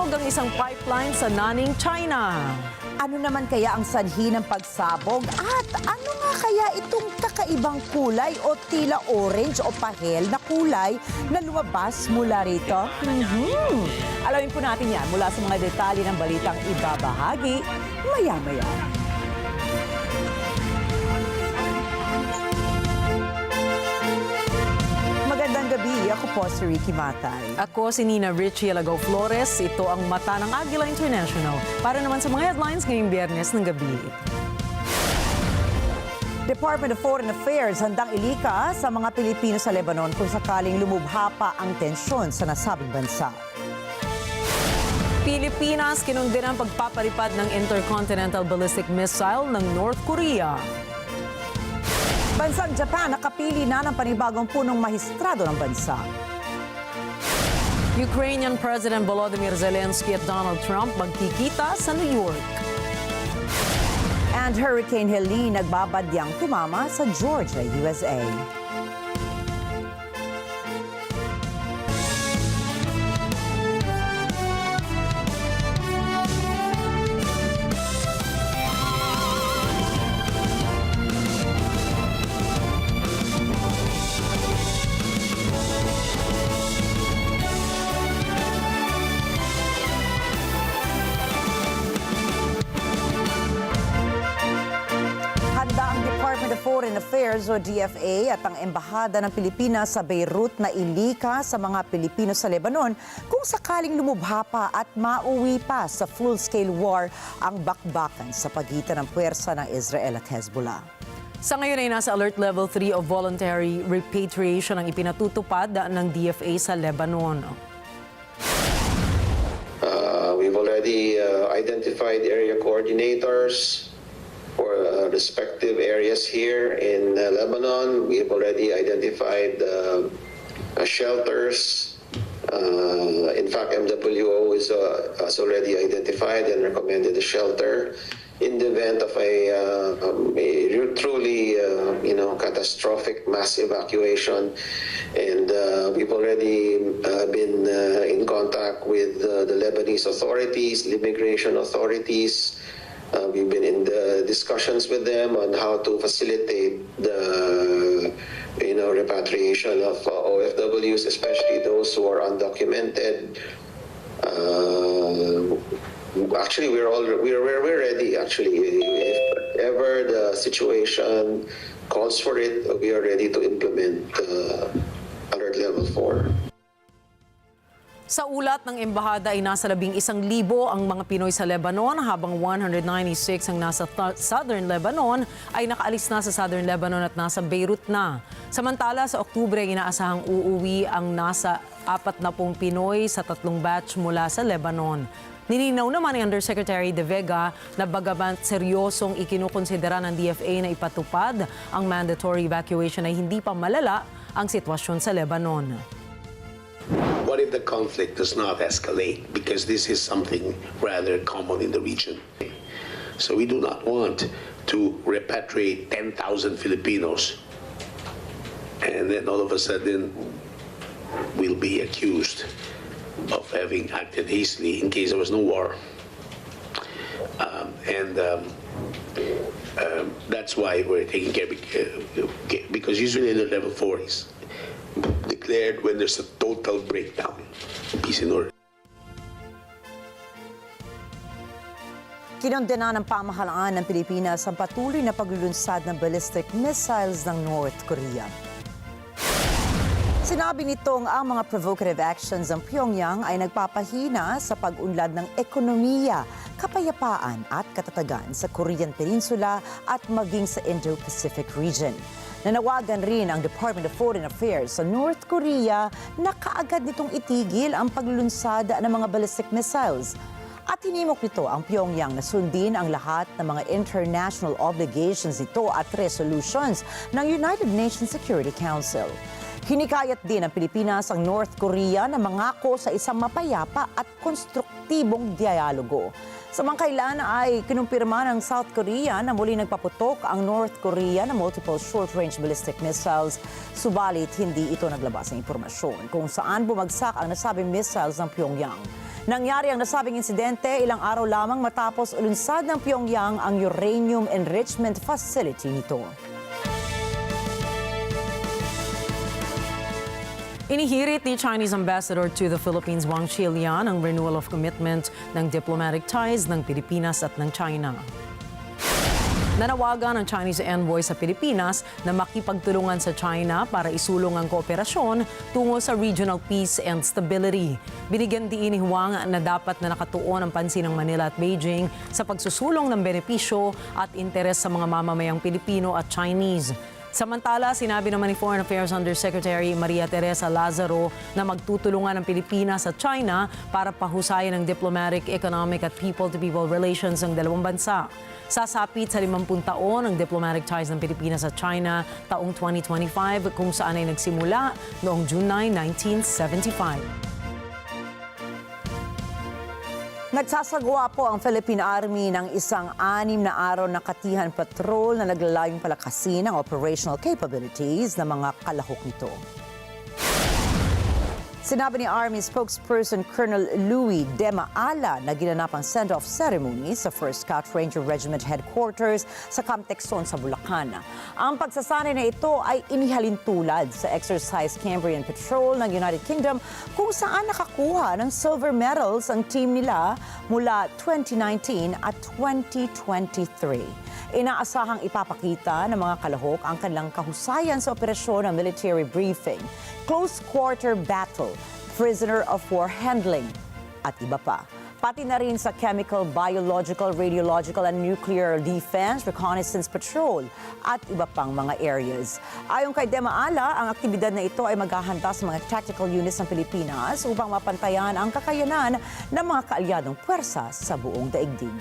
Nasunog ang isang pipeline sa Nanning, China. Ano naman kaya ang sanhi ng pagsabog? At ano nga kaya itong kakaibang kulay o tila orange o pahel na kulay na lumabas mula rito? Alamin po natin yan mula sa mga detalye ng balitang ibabahagi maya-maya. Magandang gabi, ako po si Rikki Mathay. Ako si Rikki Alagao Flores. Ito ang mata ng Agila International. Para naman sa mga headlines ngayong Biyernes ng gabi. Department of Foreign Affairs handang ilika sa mga Pilipino sa Lebanon kung sakaling lumubha pa ang tensyon sa nasabing bansa. Pilipinas kinundi ang pagpapalipad ng intercontinental ballistic missile ng North Korea. Bansang Japan nakapili na ng panibagong punong mahistrado ng bansa. Ukrainian President Volodymyr Zelenskyy at Donald Trump magkikita sa New York. And Hurricane Helene nagbabadyang tumama sa Georgia, USA. Foreign Affairs o DFA at ang Embahada ng Pilipinas sa Beirut na ilika sa mga Pilipino sa Lebanon kung sakaling lumubha pa at mauwi pa sa full-scale war ang bakbakan sa pagitan ng puwersa ng Israel at Hezbollah. Sa ngayon ay nasa alert level 3 of voluntary repatriation ang ipinatutupad ng DFA sa Lebanon. We've already identified area coordinators for respective areas here in Lebanon. We've already identified shelters. In fact, MWO has already identified and recommended a shelter in the event of a truly catastrophic mass evacuation. And we've already been in contact with the Lebanese authorities, the immigration authorities. We've been in the discussions with them on how to facilitate the repatriation of OFWs, especially those who are undocumented. Actually, we're ready. Actually, if ever the situation calls for it, we are ready to implement alert level 4. Sa ulat ng embahada ay nasa 11,000 ang mga Pinoy sa Lebanon habang 196 ang nasa Southern Lebanon ay nakaalis na sa Southern Lebanon at nasa Beirut na. Samantala sa Oktubre inaasahang uuwi ang nasa 40 Pinoy sa 3 batch mula sa Lebanon. Nilinaw naman ni Undersecretary De Vega na bagamat seryosong ikinukonsidera ng DFA na ipatupad ang mandatory evacuation ay hindi pa malala ang sitwasyon sa Lebanon. What if the conflict does not escalate? Because this is something rather common in the region. So we do not want to repatriate 10,000 Filipinos and then all of a sudden we'll be accused of having acted hastily in case there was no war. That's why we're taking care, because usually the level 4 is declared when there's a total breakdown, peace and order. Kinondena ng pamahalaan ng Pilipinas ang patuloy na paglulunsad ng ballistic missiles ng North Korea. Sinabi nitong ang mga provocative actions ng Pyongyang ay nagpapahina sa pag-unlad ng ekonomiya, kapayapaan at katatagan sa Korean Peninsula at maging sa Indo-Pacific region. Nanawagan rin ang Department of Foreign Affairs sa North Korea na kaagad nitong itigil ang paglulunsad ng mga ballistic missiles. At hinimok nito ang Pyongyang na sundin ang lahat ng mga international obligations nito at resolutions ng United Nations Security Council. Hinikayat din ng Pilipinas ang North Korea na mangako sa isang mapayapa at konstruktibong dialogo. Samantalaan ay kinumpirma ng South Korea na muli nagpaputok ang North Korea ng multiple short-range ballistic missiles. Subalit, hindi ito naglabas ng impormasyon kung saan bumagsak ang nasabing missiles ng Pyongyang. Nangyari ang nasabing insidente ilang araw lamang matapos ulunsad ng Pyongyang ang uranium enrichment facility nito. Inihirit ni Chinese Ambassador to the Philippines Wang Qilian ang renewal of commitment ng diplomatic ties ng Pilipinas at ng China. Nanawagan ang Chinese envoy sa Pilipinas na makipagtulungan sa China para isulong ang kooperasyon tungo sa regional peace and stability. Binigyan diin ni Wang na dapat na nakatuon ang pansin ng Manila at Beijing sa pagsusulong ng benepisyo at interes sa mga mamamayang Pilipino at Chinese. Samantala, sinabi naman ni Foreign Affairs Undersecretary Maria Teresa Lazaro na magtutulungan ang Pilipinas at China para pahusayin ang diplomatic, economic at people-to-people relations ng dalawang bansa. Sasapit sa 50 taon ang diplomatic ties ng Pilipinas at China taong 2025 kung saan ay nagsimula noong June 9, 1975. Nagsasagawa po ang Philippine Army ng isang 6 na araw na katihan patrol na naglalayong palakasin ang operational capabilities ng mga kalahok nito. Sinabi ni Army spokesperson Colonel Louis De Maala na ginanap ang send-off ceremony sa 1st Scout Ranger Regiment Headquarters sa Camp Texon sa Bulacan. Ang pagsasanay na ito ay inihalin tulad sa Exercise Cambrian Patrol ng United Kingdom kung saan nakakuha ng silver medals ang team nila mula 2019 at 2023. Inaasahang ipapakita ng mga kalahok ang kanilang kahusayan sa operasyon ng military briefing, close quarter battle, prisoner of war handling, at iba pa. Pati na rin sa chemical, biological, radiological, and nuclear defense, reconnaissance patrol, at iba pang mga areas. Ayon kay De Maala, ang aktibidad na ito ay maghahanda sa mga tactical units ng Pilipinas upang mapantayan ang kakayanan ng mga kaalyadong puwersa sa buong daigdig.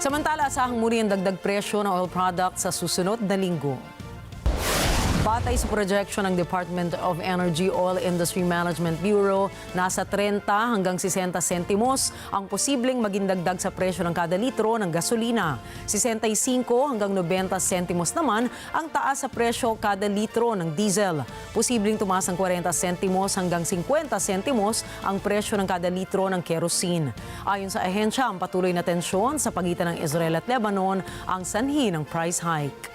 Samantala, asahang muli ang dagdag presyo ng oil products sa susunod na linggo. Batay sa projection ng Department of Energy Oil Industry Management Bureau, nasa 30 hanggang 60 sentimos ang posibleng maging dagdag sa presyo ng kada litro ng gasolina. 65 hanggang 90 sentimos naman ang taas sa presyo kada litro ng diesel. Posibleng tumaas ng 40 sentimos hanggang 50 sentimos ang presyo ng kada litro ng kerosene. Ayon sa ahensya, ang patuloy na tensyon sa pagitan ng Israel at Lebanon ang sanhi ng price hike.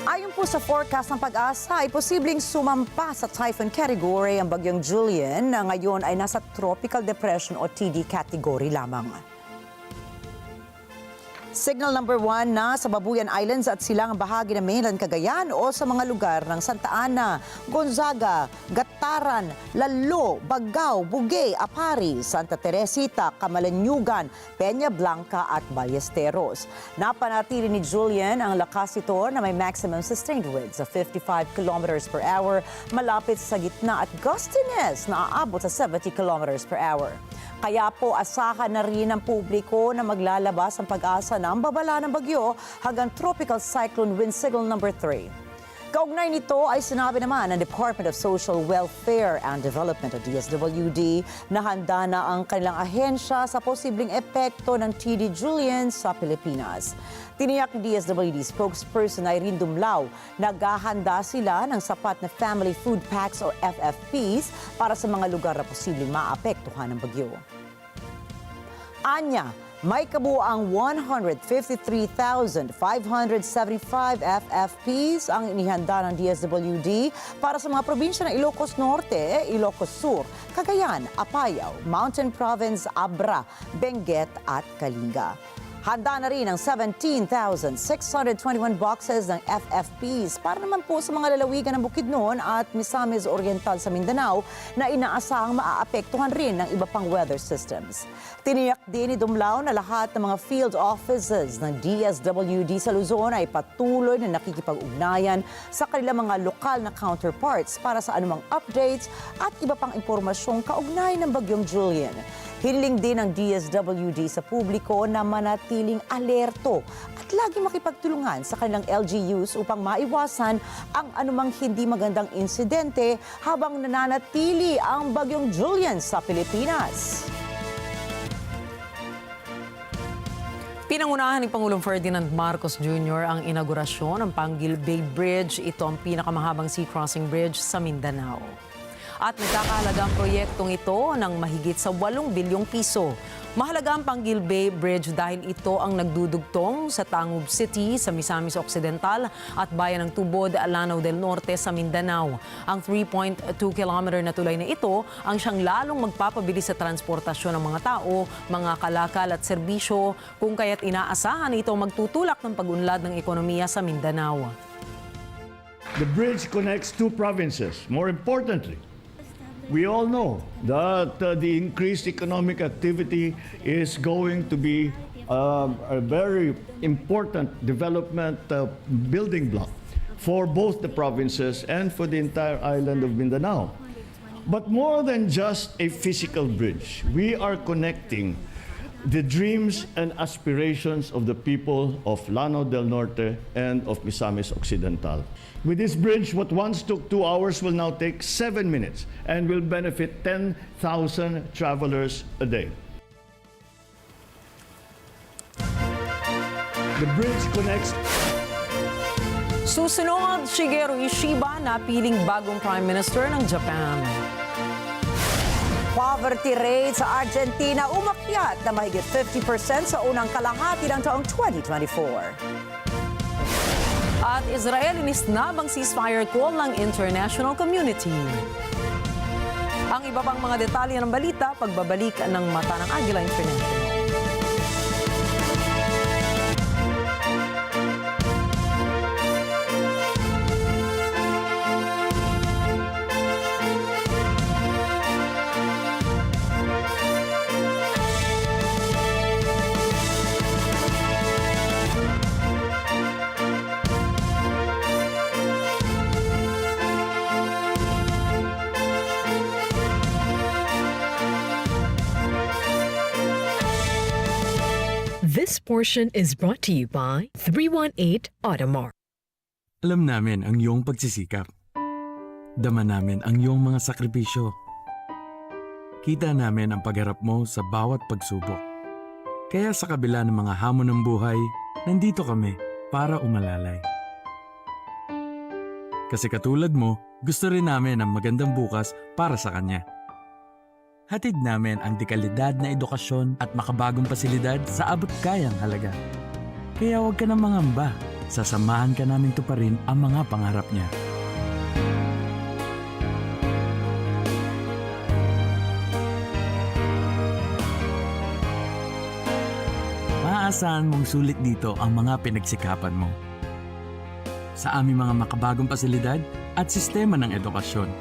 Ayon po sa forecast ng Pag-asa, ay posibleng sumampa sa typhoon category ang bagyong Julian na ngayon ay nasa tropical depression o TD category lamang. Signal number 1 na sa Babuyan Islands at silangang bahagi ng mainland Cagayan o sa mga lugar ng Santa Ana, Gonzaga, Gataran, Lalo, Bagao, Bugay, Apari, Santa Teresita, Camalanyugan, Peña Blanca at Ballesteros. Napanatili ni Julian ang lakas ito na may maximum sustained winds of 55 kilometers per hour malapit sa gitna at gustiness na aabot sa 70 kilometers per hour. Kaya po asahan na rin ng publiko na maglalabas ang Pag-asa ng babala ng bagyo hanggang tropical cyclone wind signal number 3. Kaugnay nito ay sinabi naman ng Department of Social Welfare and Development o DSWD na handa na ang kanilang ahensya sa posibleng epekto ng TD Julian sa Pilipinas. Tiniyak ni DSWD spokesperson Irene Dumlao, naghahanda sila ng sapat na family food packs o FFPs para sa mga lugar na posibleng maapektuhan ng bagyo. Anya, may kabuuang 153,575 FFPs ang inihanda ng DSWD para sa mga probinsya ng Ilocos Norte, Ilocos Sur, Cagayan, Apayao, Mountain Province, Abra, Benguet at Kalinga. Handa na rin ang 17,621 boxes ng FFPs para naman po sa mga lalawigan ng Bukidnon at Misamis Oriental sa Mindanao na inaasahang maaapektuhan rin ng iba pang weather systems. Tiniyak din ni Dumlao na lahat ng mga field offices ng DSWD sa Luzon ay patuloy na nakikipag-ugnayan sa kanilang mga lokal na counterparts para sa anumang updates at iba pang impormasyong kaugnay ng bagyong Julian. Hiling din ng DSWD sa publiko na manatiling alerto at lagi makipagtulungan sa kanilang LGUs upang maiwasan ang anumang hindi magandang insidente habang nananatili ang bagyong Julian sa Pilipinas. Pinangunahan ni Pangulong Ferdinand Marcos Jr. ang inaugurasyon ng Panguil Bay Bridge. Ito ang pinakamahabang sea crossing bridge sa Mindanao. At nagkakahalaga ang proyektong ito ng mahigit sa 8 bilyong piso. Mahalaga ang Panguil Bay Bridge dahil ito ang nagdudugtong sa Tangub City sa Misamis Occidental at bayan ng Tubod, Lanao del Norte sa Mindanao. Ang 3.2 kilometer na tulay na ito ang siyang lalong magpapabilis sa transportasyon ng mga tao, mga kalakal at serbisyo, kung kaya't inaasahan ito magtutulak ng pag-unlad ng ekonomiya sa Mindanao. The bridge connects two provinces. More importantly, we all know that the increased economic activity is going to be a very important development building block for both the provinces and for the entire island of Mindanao. But more than just a physical bridge, we are connecting the dreams and aspirations of the people of Lanao del Norte and of Misamis Occidental. With this bridge, what once took 2 hours will now take 7 minutes and will benefit 10,000 travelers a day. The bridge connects. Susunod, Shigeru Ishiba na piling bagong Prime Minister ng Japan. Poverty rate sa Argentina umakyat na mahigit 50% sa unang kalahati ng taong 2024. At Israel inisnab ang ceasefire call ng international community. Ang iba pang mga detalye ng balita, pagbabalik ng mata ng Agila International. This portion is brought to you by 318 Automart. Alam namin ang iyong pagsisikap. Dama namin ang iyong mga sakripisyo. Kita namin ang pagharap mo sa bawat pagsubok. Kaya sa kabila ng mga hamon ng buhay, nandito kami para umalalay. Kasi katulad mo, gusto rin namin ang magandang bukas para sa kanya. Hatid namin ang dekalidad na edukasyon at makabagong pasilidad sa abot kayang halaga. Kaya huwag ka nang mangamba, sasamahan ka namin tuparin ang mga pangarap niya. Maaasahan mong sulit dito ang mga pinagsikapan mo. Sa aming mga makabagong pasilidad at sistema ng edukasyon.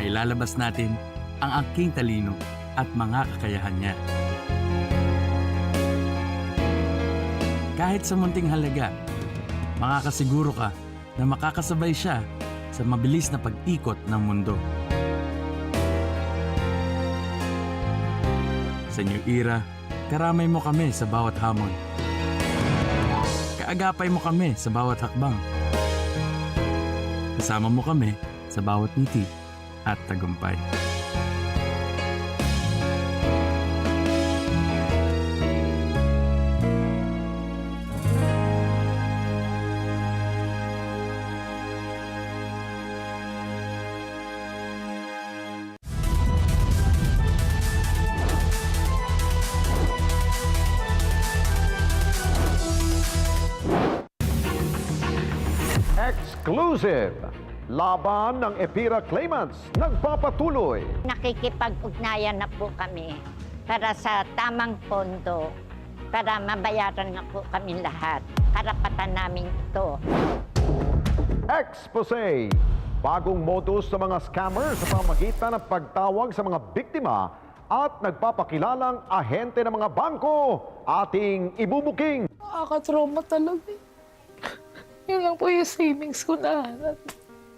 Ilalabas natin ang aking talino at mga kakayahan niya. Kahit sa munting halaga, makakasiguro ka na makakasabay siya sa mabilis na pag-ikot ng mundo. Sa New Era, karamay mo kami sa bawat hamon. Kaagapay mo kami sa bawat hakbang. Kasama mo kami sa bawat ngiti at tagumpay. Exclusive! Laban ng EPIRA claimants nagpapatuloy. Nakikipag-ugnayan na po kami para sa tamang pondo para mabayaran na po kami lahat. Karapatan namin ito. Expose! Bagong modus sa mga scammer sa pamagitan ng pagtawag sa mga biktima at nagpapakilalang ahente ng mga bangko. Ating ibubuking. Nakaka-trauma talaga. Yun lang po yung savings ko na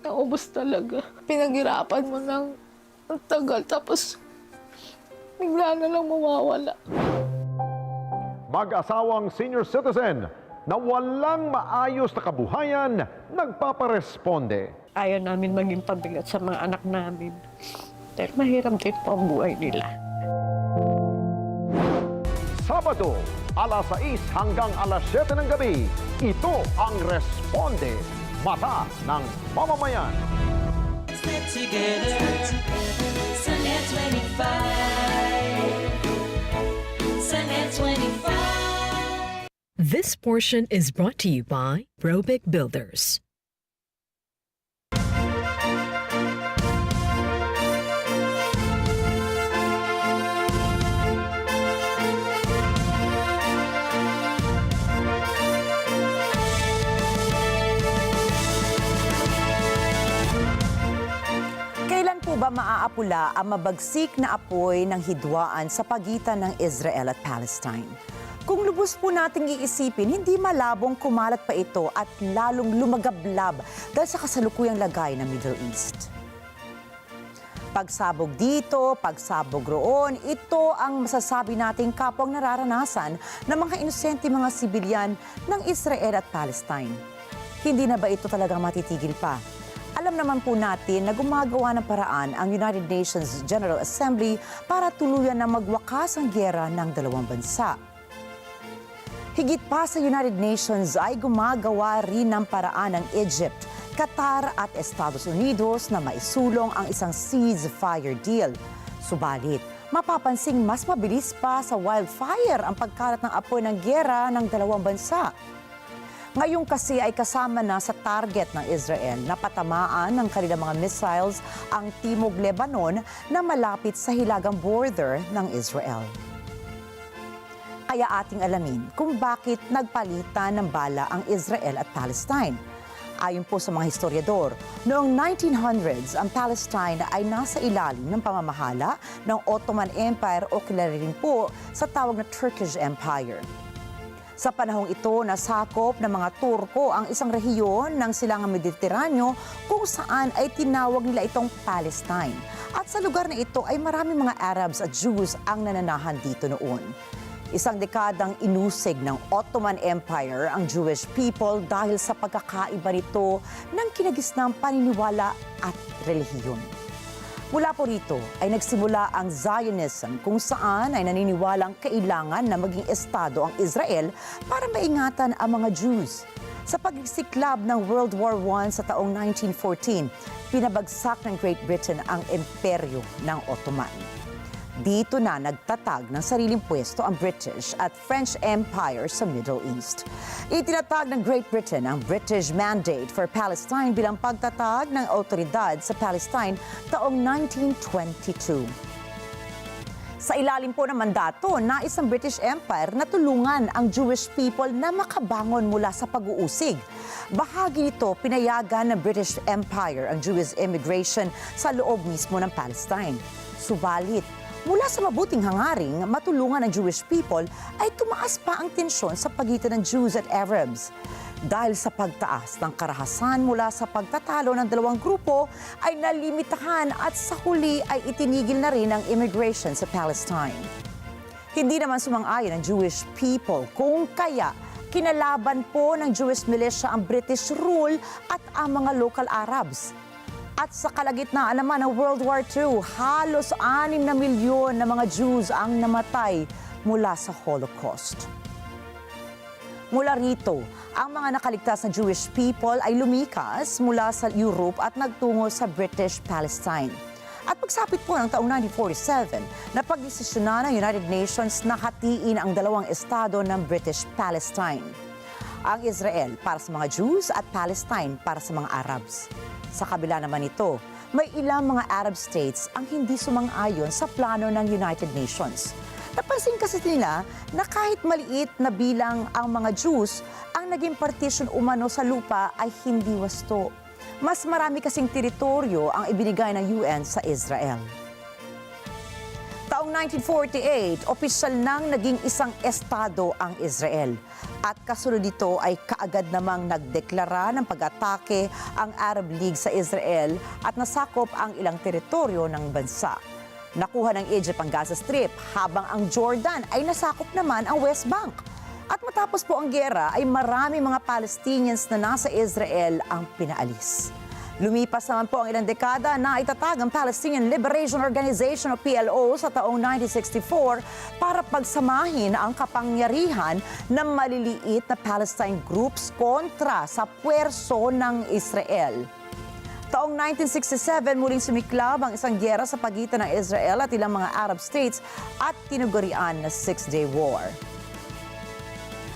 naubos talaga. Pinaghirapan mo ng Ang tagal, tapos bigla na lang mawawala. Mag-asawang senior citizen na walang maayos na kabuhayan, nagpaparesponde. Ayaw namin maging pabigat sa mga anak namin. Dahil mahirap din po ang buhay nila. Sabado, alas 6 hanggang alas 7 ng gabi, ito ang Responde, Mata ng Mamamayan. Stick together, Sunday 25, Sunday 25. This portion is brought to you by Robic Builders. Kailan po ba maaapula ang mabagsik na apoy ng hidwaan sa pagitan ng Israel at Palestine? Kung lubos po nating iisipin, hindi malabong kumalat pa ito at lalong lumagablab dahil sa kasalukuyang lagay ng Middle East. Pagsabog dito, pagsabog roon, ito ang masasabi nating kapwang nararanasan ng mga inosente mga sibilyan ng Israel at Palestine. Hindi na ba ito talagang matitigil pa? Alam naman po natin na gumagawa ng paraan ang United Nations General Assembly para tuluyan na magwakas ang giyera ng dalawang bansa. Higit pa sa United Nations ay gumagawa rin ng paraan ng Egypt, Qatar at Estados Unidos na maisulong ang isang ceasefire deal. Subalit, mapapansing mas mabilis pa sa wildfire ang pagkalat ng apoy ng giyera ng dalawang bansa. Ngayon kasi ay kasama na sa target ng Israel na patamaan ng kanilang mga missiles ang Timog Lebanon na malapit sa hilagang border ng Israel. Kaya ating alamin kung bakit nagpalitan ng bala ang Israel at Palestine. Ayon po sa mga historiador, noong 1900s ang Palestine ay nasa ilalim ng pamamahala ng Ottoman Empire o kilala rin po sa tawag na Turkish Empire. Sa panahong ito, nasakop ng mga Turko ang isang rehiyon ng silangang Mediteraneo kung saan ay tinawag nila itong Palestine. At sa lugar na ito ay maraming mga Arabs at Jews ang nananahan dito noon. Isang dekadang inusig ng Ottoman Empire ang Jewish people dahil sa pagkakaiba nito ng kinagisnang paniniwala at relihiyon. Mula po rito ay nagsimula ang Zionism kung saan ay naniniwalang kailangan na maging estado ang Israel para maingatan ang mga Jews. Sa pagsiklab ng World War I sa taong 1914, pinabagsak ng Great Britain ang imperyo ng Ottoman. Dito na nagtatag ng sariling pwesto ang British at French Empire sa Middle East. Itinatag ng Great Britain ang British Mandate for Palestine bilang pagtatag ng autoridad sa Palestine taong 1922. Sa ilalim po ng mandato na isang British Empire na tulungan ang Jewish people na makabangon mula sa pag-uusig. Bahagi nito pinayagan ng British Empire ang Jewish immigration sa loob mismo ng Palestine. Subalit, mula sa mabuting hangaring matulungan ng Jewish people ay tumaas pa ang tensyon sa pagitan ng Jews at Arabs. Dahil sa pagtaas ng karahasan mula sa pagtatalo ng dalawang grupo ay nalimitahan at sa huli ay itinigil na rin ang immigration sa Palestine. Hindi naman sumang-ayon ang Jewish people kung kaya kinalaban po ng Jewish militia ang British rule at ang mga local Arabs. At sa kalagitnaan naman ng World War II, halos 6 na milyon na mga Jews ang namatay mula sa Holocaust. Mula rito, ang mga nakaligtas na Jewish people ay lumikas mula sa Europe at nagtungo sa British Palestine. At pagsapit po ng taong 1947, napagdesisyonan ng United Nations na hatiin ang dalawang estado ng British Palestine. Ang Israel para sa mga Jews at Palestine para sa mga Arabs. Sa kabila naman ito, may ilang mga Arab states ang hindi sumang-ayon sa plano ng United Nations. Napansin kasi nila na kahit maliit na bilang ang mga Jews, ang naging partition umano sa lupa ay hindi wasto. Mas marami kasing teritoryo ang ibinigay ng UN sa Israel. Taong 1948, opisyal nang naging isang estado ang Israel. At kasunod dito ay kaagad namang nagdeklara ng pag-atake ang Arab League sa Israel at nasakop ang ilang teritoryo ng bansa. Nakuha ng Egypt ang Gaza Strip habang ang Jordan ay nasakop naman ang West Bank. At matapos po ang giyera ay marami mga Palestinians na nasa Israel ang pinaalis. Lumipas naman po ang ilang dekada na itatag ang Palestinian Liberation Organization o PLO sa taong 1964 para pagsamahin ang kapangyarihan ng maliliit na Palestine groups kontra sa puwerso ng Israel. Taong 1967, muling sumiklab ang isang giyera sa pagitan ng Israel at ilang mga Arab states at tinugurian na Six-Day War.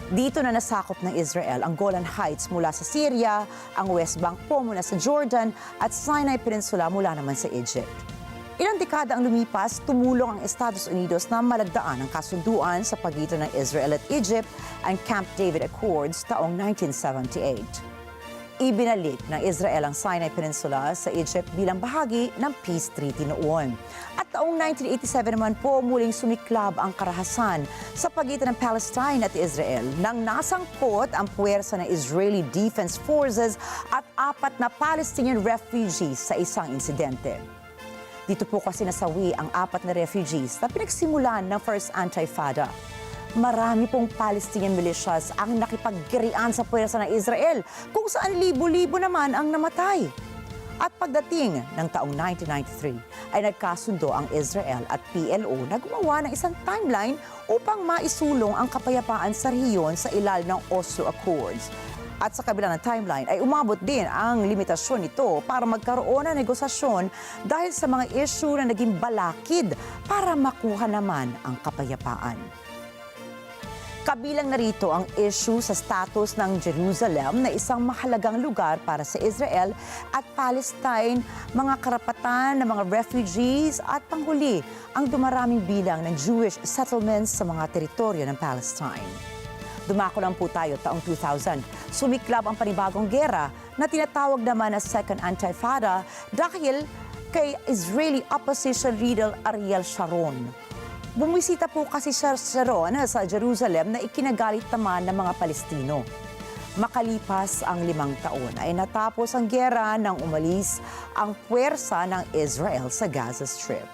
Dito na nasakop ng Israel ang Golan Heights mula sa Syria, ang West Bank po mula sa Jordan at Sinai Peninsula mula naman sa Egypt. Ilang dekada ang lumipas, tumulong ang Estados Unidos na malagdaan ang kasunduan sa pagitan ng Israel at Egypt, ang Camp David Accords taong 1978. Ibinalik ng Israel ang Sinai Peninsula sa Egypt bilang bahagi ng Peace Treaty noon. At taong 1987 naman po muling sumiklab ang karahasan sa pagitan ng Palestine at Israel nang nasangkot ang puwersa ng Israeli Defense Forces at 4 na Palestinian refugees sa isang insidente. Dito po kasi nasawi ang 4 na refugees na pinagsimulan ng First Antifada. Marami pong Palestinian militias ang nakipaggirian sa puwersa ng Israel, kung saan libo-libo naman ang namatay. At pagdating ng taong 1993, ay nagkasundo ang Israel at PLO na gumawa ng isang timeline upang maisulong ang kapayapaan sa rehiyon sa ilalim ng Oslo Accords. At sa kabila ng timeline ay umabot din ang limitasyon nito para magkaroon ng negosasyon dahil sa mga issue na naging balakid para makuha naman ang kapayapaan. Kabilang narito ang issue sa status ng Jerusalem na isang mahalagang lugar para sa Israel at Palestine, mga karapatan ng mga refugees at panghuli ang dumaraming bilang ng Jewish settlements sa mga teritoryo ng Palestine. Dumako lang po tayo taong 2000. Sumiklab ang panibagong gera na tinatawag naman na Second Antifada dahil kay Israeli opposition leader Ariel Sharon. Bumisita po kasi Sharon sa Jerusalem na ikinagalit naman ng mga Palestino. Makalipas ang 5 taon ay natapos ang giyera nang umalis ang puwersa ng Israel sa Gaza Strip.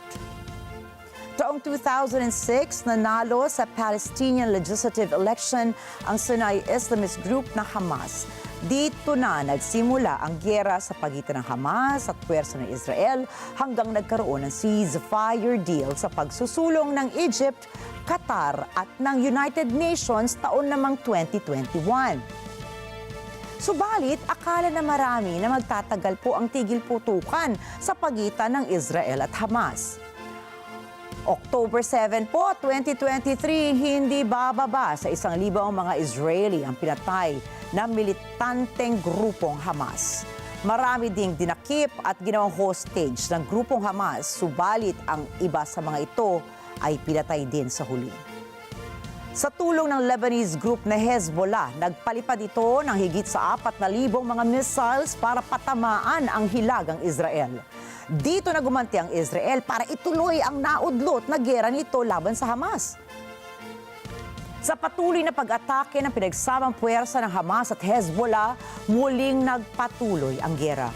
Taong 2006, nanalo sa Palestinian legislative election ang Sunni Islamist group na Hamas. Dito na nagsimula ang giyera sa pagitan ng Hamas at puwersa ng Israel hanggang nagkaroon ng ceasefire deal sa pagsusulong ng Egypt, Qatar at ng United Nations taon namang 2021. Subalit, akala na marami na magtatagal po ang tigil putukan sa pagitan ng Israel at Hamas. October 7 po, 2023, hindi bababa sa 1,000 ang mga Israeli ang pinatay na militanteng grupong Hamas. Marami ding dinakip at ginawang hostage ng grupong Hamas, subalit ang iba sa mga ito ay pinatay din sa huli. Sa tulong ng Lebanese group na Hezbollah, nagpalipad ito ng higit sa 4,000 mga missiles para patamaan ang hilagang Israel. Dito na gumanti ang Israel para ituloy ang naudlot na giyera nito laban sa Hamas. Sa patuloy na pag-atake ng pinagsamang puwersa ng Hamas at Hezbollah, muling nagpatuloy ang giyera.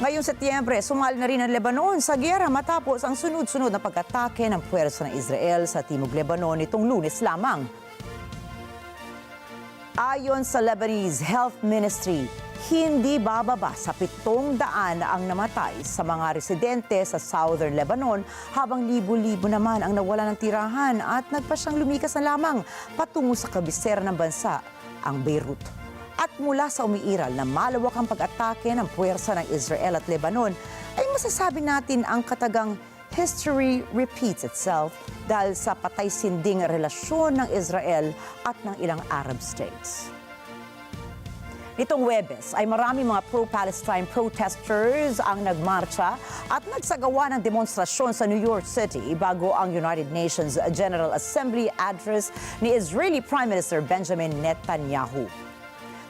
Ngayong Setyembre, sumali na rin ang Lebanon sa giyera matapos ang sunod-sunod na pag-atake ng puwersa ng Israel sa Timog Lebanon nitong Lunes lamang. Ayon sa Lebanese Health Ministry, hindi bababa sa 700 ang namatay sa mga residente sa Southern Lebanon habang libo-libo naman ang nawala ng tirahan at nagpasyang lumikas na lamang patungo sa kabisera ng bansa, ang Beirut. At mula sa umiiral na malawakang pag-atake ng puwersa ng Israel at Lebanon, ay masasabi natin ang katagang history repeats itself dahil sa patay-sinding relasyon ng Israel at ng ilang Arab states. Nitong Huwebes ay maraming mga pro-Palestine protesters ang nagmarcha at nagsagawa ng demonstrasyon sa New York City bago ang United Nations General Assembly address ni Israeli Prime Minister Benjamin Netanyahu.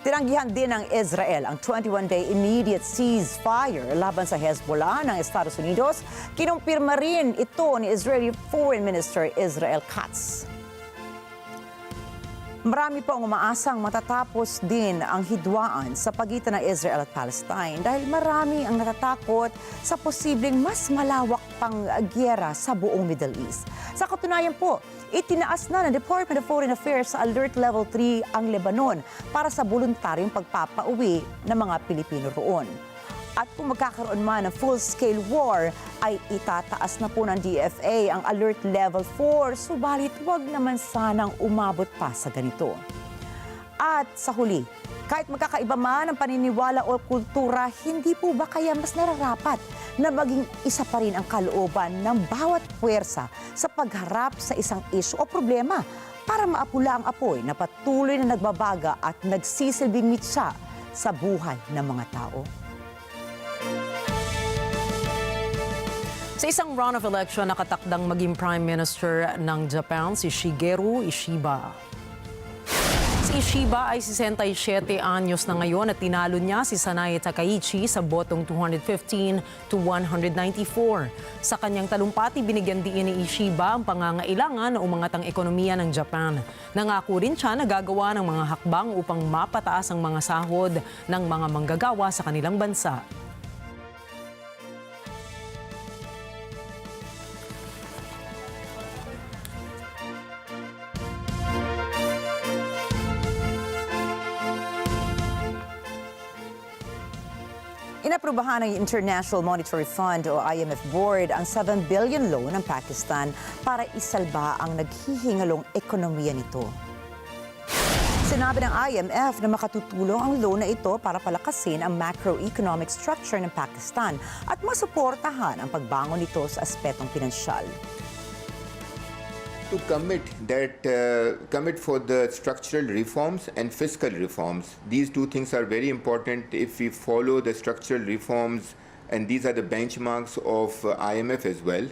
Tinanggihan din ng Israel ang 21-day immediate ceasefire laban sa Hezbollah ng Estados Unidos. Kinumpirma rin ito ni Israeli Foreign Minister Israel Katz. Marami po ang umaasang matatapos din ang hidwaan sa pagitan ng Israel at Palestine dahil marami ang natatakot sa posibleng mas malawak pang gyera sa buong Middle East. Sa katunayan po, itinaas na ng Department of Foreign Affairs sa Alert Level 3 ang Lebanon para sa voluntaryong pagpapauwi ng mga Pilipino roon. At kung magkakaroon man ng full-scale war, ay itataas na po ng DFA ang Alert Level 4, subalit huwag naman sanang umabot pa sa ganito. At sa huli, kahit magkakaiba man ang paniniwala o kultura, hindi po ba kaya mas nararapat na maging isa pa rin ang kalooban ng bawat puwersa sa pagharap sa isang issue o problema para maapula ang apoy na patuloy na nagbabaga at nagsisilbing mitsa sa buhay ng mga tao? Sa isang round of election, nakatakdang maging Prime Minister ng Japan si Shigeru Ishiba. Si Ishiba ay 67 anyos na ngayon at tinalo niya si Sanae Takaichi sa botong 215 to 194. Sa kanyang talumpati, binigyan din ni Ishiba ang pangangailangan na umangat ang ekonomiya ng Japan. Nangako rin siya na gagawa ng mga hakbang upang mapataas ang mga sahod ng mga manggagawa sa kanilang bansa. Inaprubahan ng International Monetary Fund o IMF Board ang 7 billion loan ng Pakistan para isalba ang naghihingalong ekonomiya nito. Sinabi ng IMF na makatutulong ang loan na ito para palakasin ang macroeconomic structure ng Pakistan at masuportahan ang pagbangon nito sa aspetong pinansyal. To commit for the structural reforms and fiscal reforms. These two things are very important if we follow the structural reforms, and these are the benchmarks of IMF as well.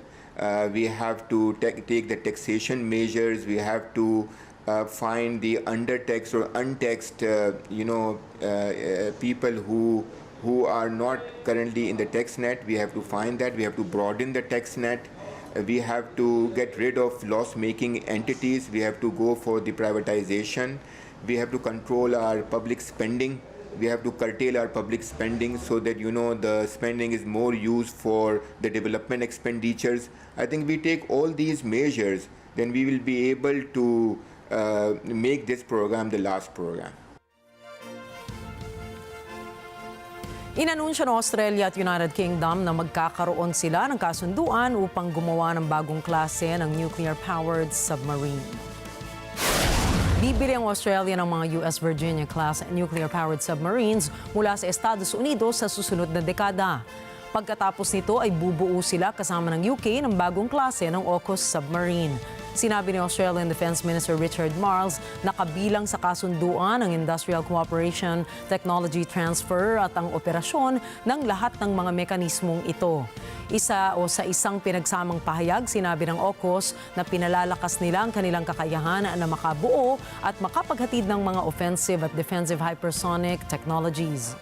We have to take the taxation measures. We have to find the undertaxed or untaxed, people who are not currently in the tax net. We have to find that. We have to broaden the tax net. We have to get rid of loss-making entities. We have to go for the privatization. We have to control our public spending. We have to curtail our public spending so that, the spending is more used for the development expenditures. I think we take all these measures, then we will be able to make this program the last program. Inanunsyo ng Australia at United Kingdom na magkakaroon sila ng kasunduan upang gumawa ng bagong klase ng nuclear-powered submarine. Bibili ang Australia ng mga US Virginia-class nuclear-powered submarines mula sa Estados Unidos sa susunod na dekada. Pagkatapos nito ay bubuo sila kasama ng UK ng bagong klase ng AUKUS submarine. Sinabi ni Australian Defense Minister Richard Marles na kabilang sa kasunduan ang industrial cooperation, technology transfer at ang operasyon ng lahat ng mga mekanismong ito. Sa isang pinagsamang pahayag, sinabi ng AUKUS na pinalalakas nila ang kanilang kakayahan na makabuo at makapaghatid ng mga offensive at defensive hypersonic technologies.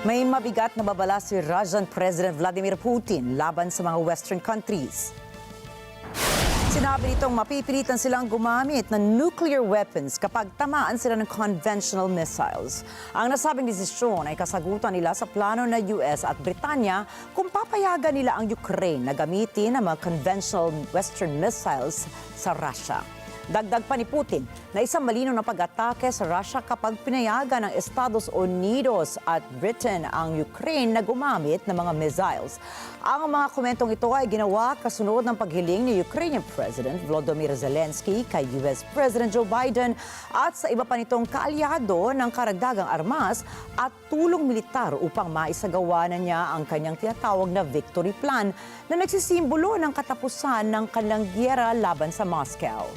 May mabigat na babala si Russian President Vladimir Putin laban sa mga Western countries. Sinabi nitong mapipilitan silang gumamit ng nuclear weapons kapag tamaan sila ng conventional missiles. Ang nasabing desisyon ay kasagutan nila sa plano ng US at Britanya kung papayagan nila ang Ukraine na gamitin ang mga conventional Western missiles sa Russia. Dagdag pa ni Putin na isang malinaw na pag-atake sa Russia kapag pinayagan ng Estados Unidos at Britain ang Ukraine na gumamit ng mga missiles. Ang mga komentong ito ay ginawa kasunod ng paghiling ni Ukrainian President Volodymyr Zelenskyy kay US President Joe Biden at sa iba pa nitong kaalyado ng karagdagang armas at tulong militar upang maisagawa na niya ang kanyang tinatawag na victory plan na nagsisimbolo ng katapusan ng kanilang giyera laban sa Moscow.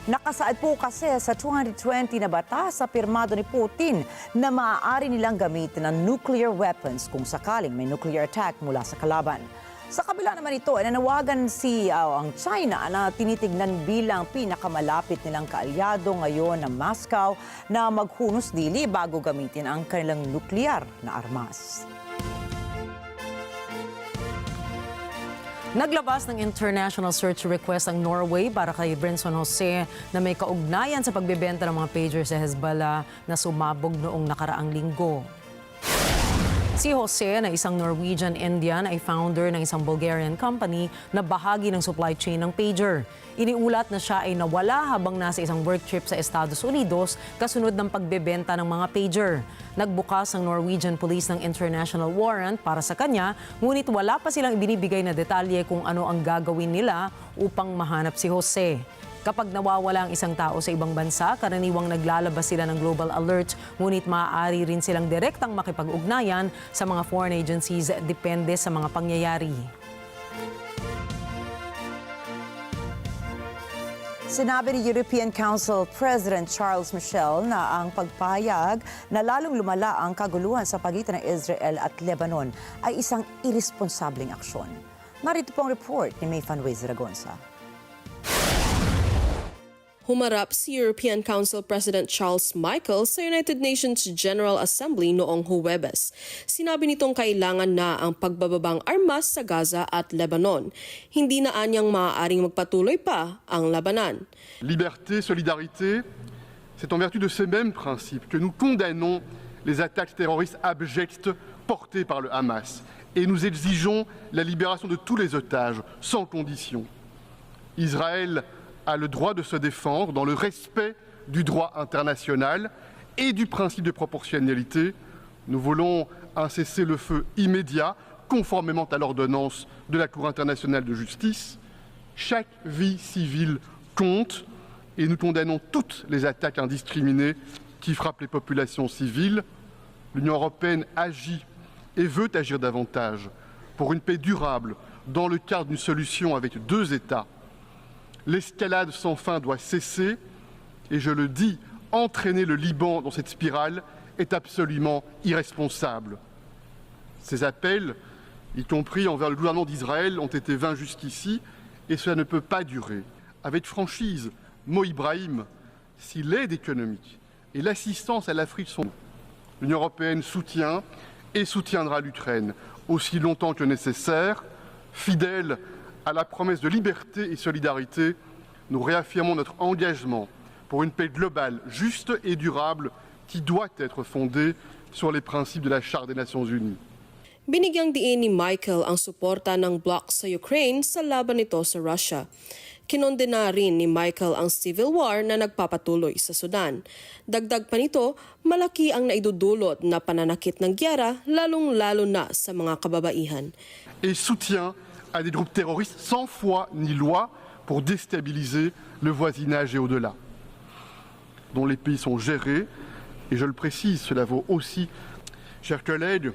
Nakasaad po kasi sa 2020 na batas sa pirmado ni Putin na maaari nilang gamitin ng nuclear weapons kung sakaling may nuclear attack mula sa kalaban. Sa kabila naman ito, nanawagan ang China na tinitignan bilang pinakamalapit nilang kaalyado ngayon ng Moscow na maghunos dili bago gamitin ang kanilang nuklear na armas. Naglabas ng international search request ang Norway para kay Brenson Jose na may kaugnayan sa pagbebenta ng mga pager sa Hezbollah na sumabog noong nakaraang linggo. Si Jose na isang Norwegian Indian ay founder ng isang Bulgarian company na bahagi ng supply chain ng pager. Iniulat na siya ay nawala habang nasa isang work trip sa Estados Unidos kasunod ng pagbebenta ng mga pager. Nagbukas ang Norwegian Police ng international warrant para sa kanya, ngunit wala pa silang ibinibigay na detalye kung ano ang gagawin nila upang mahanap si Jose. Kapag nawawala ang isang tao sa ibang bansa, karaniwang naglalabas sila ng global alert, ngunit maaari rin silang direktang makipag-ugnayan sa mga foreign agencies depende sa mga pangyayari. Sinabi ni European Council President Charles Michel na ang pagpayag na lalong lumala ang kaguluhan sa pagitan ng Israel at Lebanon ay isang irresponsableng aksyon. Narito po ang report ni Mayfan Zaragonza. Humarap si European Council President Charles Michel sa United Nations General Assembly noong Huwebes. Sinabi nitong kailangan na ang pagbababang armas sa Gaza at Lebanon. Hindi na anyang maaaring magpatuloy pa ang labanan. Liberté, solidarité, c'est en vertu de ces mêmes principes que nous condamnons les attaques terroristes abjectes portées par le Hamas. Et nous exigeons la libération de tous les otages, sans condition. Israël a le droit de se défendre dans le respect du droit international et du principe de proportionnalité. Nous voulons un cessez-le-feu immédiat, conformément à l'ordonnance de la Cour internationale de justice. Chaque vie civile compte et nous condamnons toutes les attaques indiscriminées qui frappent les populations civiles. L'Union européenne agit et veut agir davantage pour une paix durable dans le cadre d'une solution avec deux États. L'escalade sans fin doit cesser et je le dis, entraîner le Liban dans cette spirale est absolument irresponsable. Ces appels, y compris envers le gouvernement d'Israël, ont été vains jusqu'ici et cela ne peut pas durer. Avec franchise, Mo Ibrahim, si l'aide économique et l'assistance à l'Afrique sont... L'Union européenne soutient et soutiendra l'Ukraine aussi longtemps que nécessaire, fidèle à la promesse de liberté et solidarité, nous réaffirmons notre engagement pour une paix globale, juste et durable qui doit être fondée sur les principes de la Charte des Nations Unies. Binigyang diin ni Michel ang suporta ng bloc sa Ukraine sa laban nito sa Russia. Kinondena rin ni Michel ang civil war na nagpapatuloy sa Sudan. Dagdag pa nito, malaki ang naidudulot na pananakit ng gyera lalong-lalo na sa mga kababaihan. Et soutien à des groupes terroristes sans foi ni loi pour déstabiliser le voisinage et au-delà, dont les pays sont gérés, et je le précise, cela vaut aussi, chers collègues,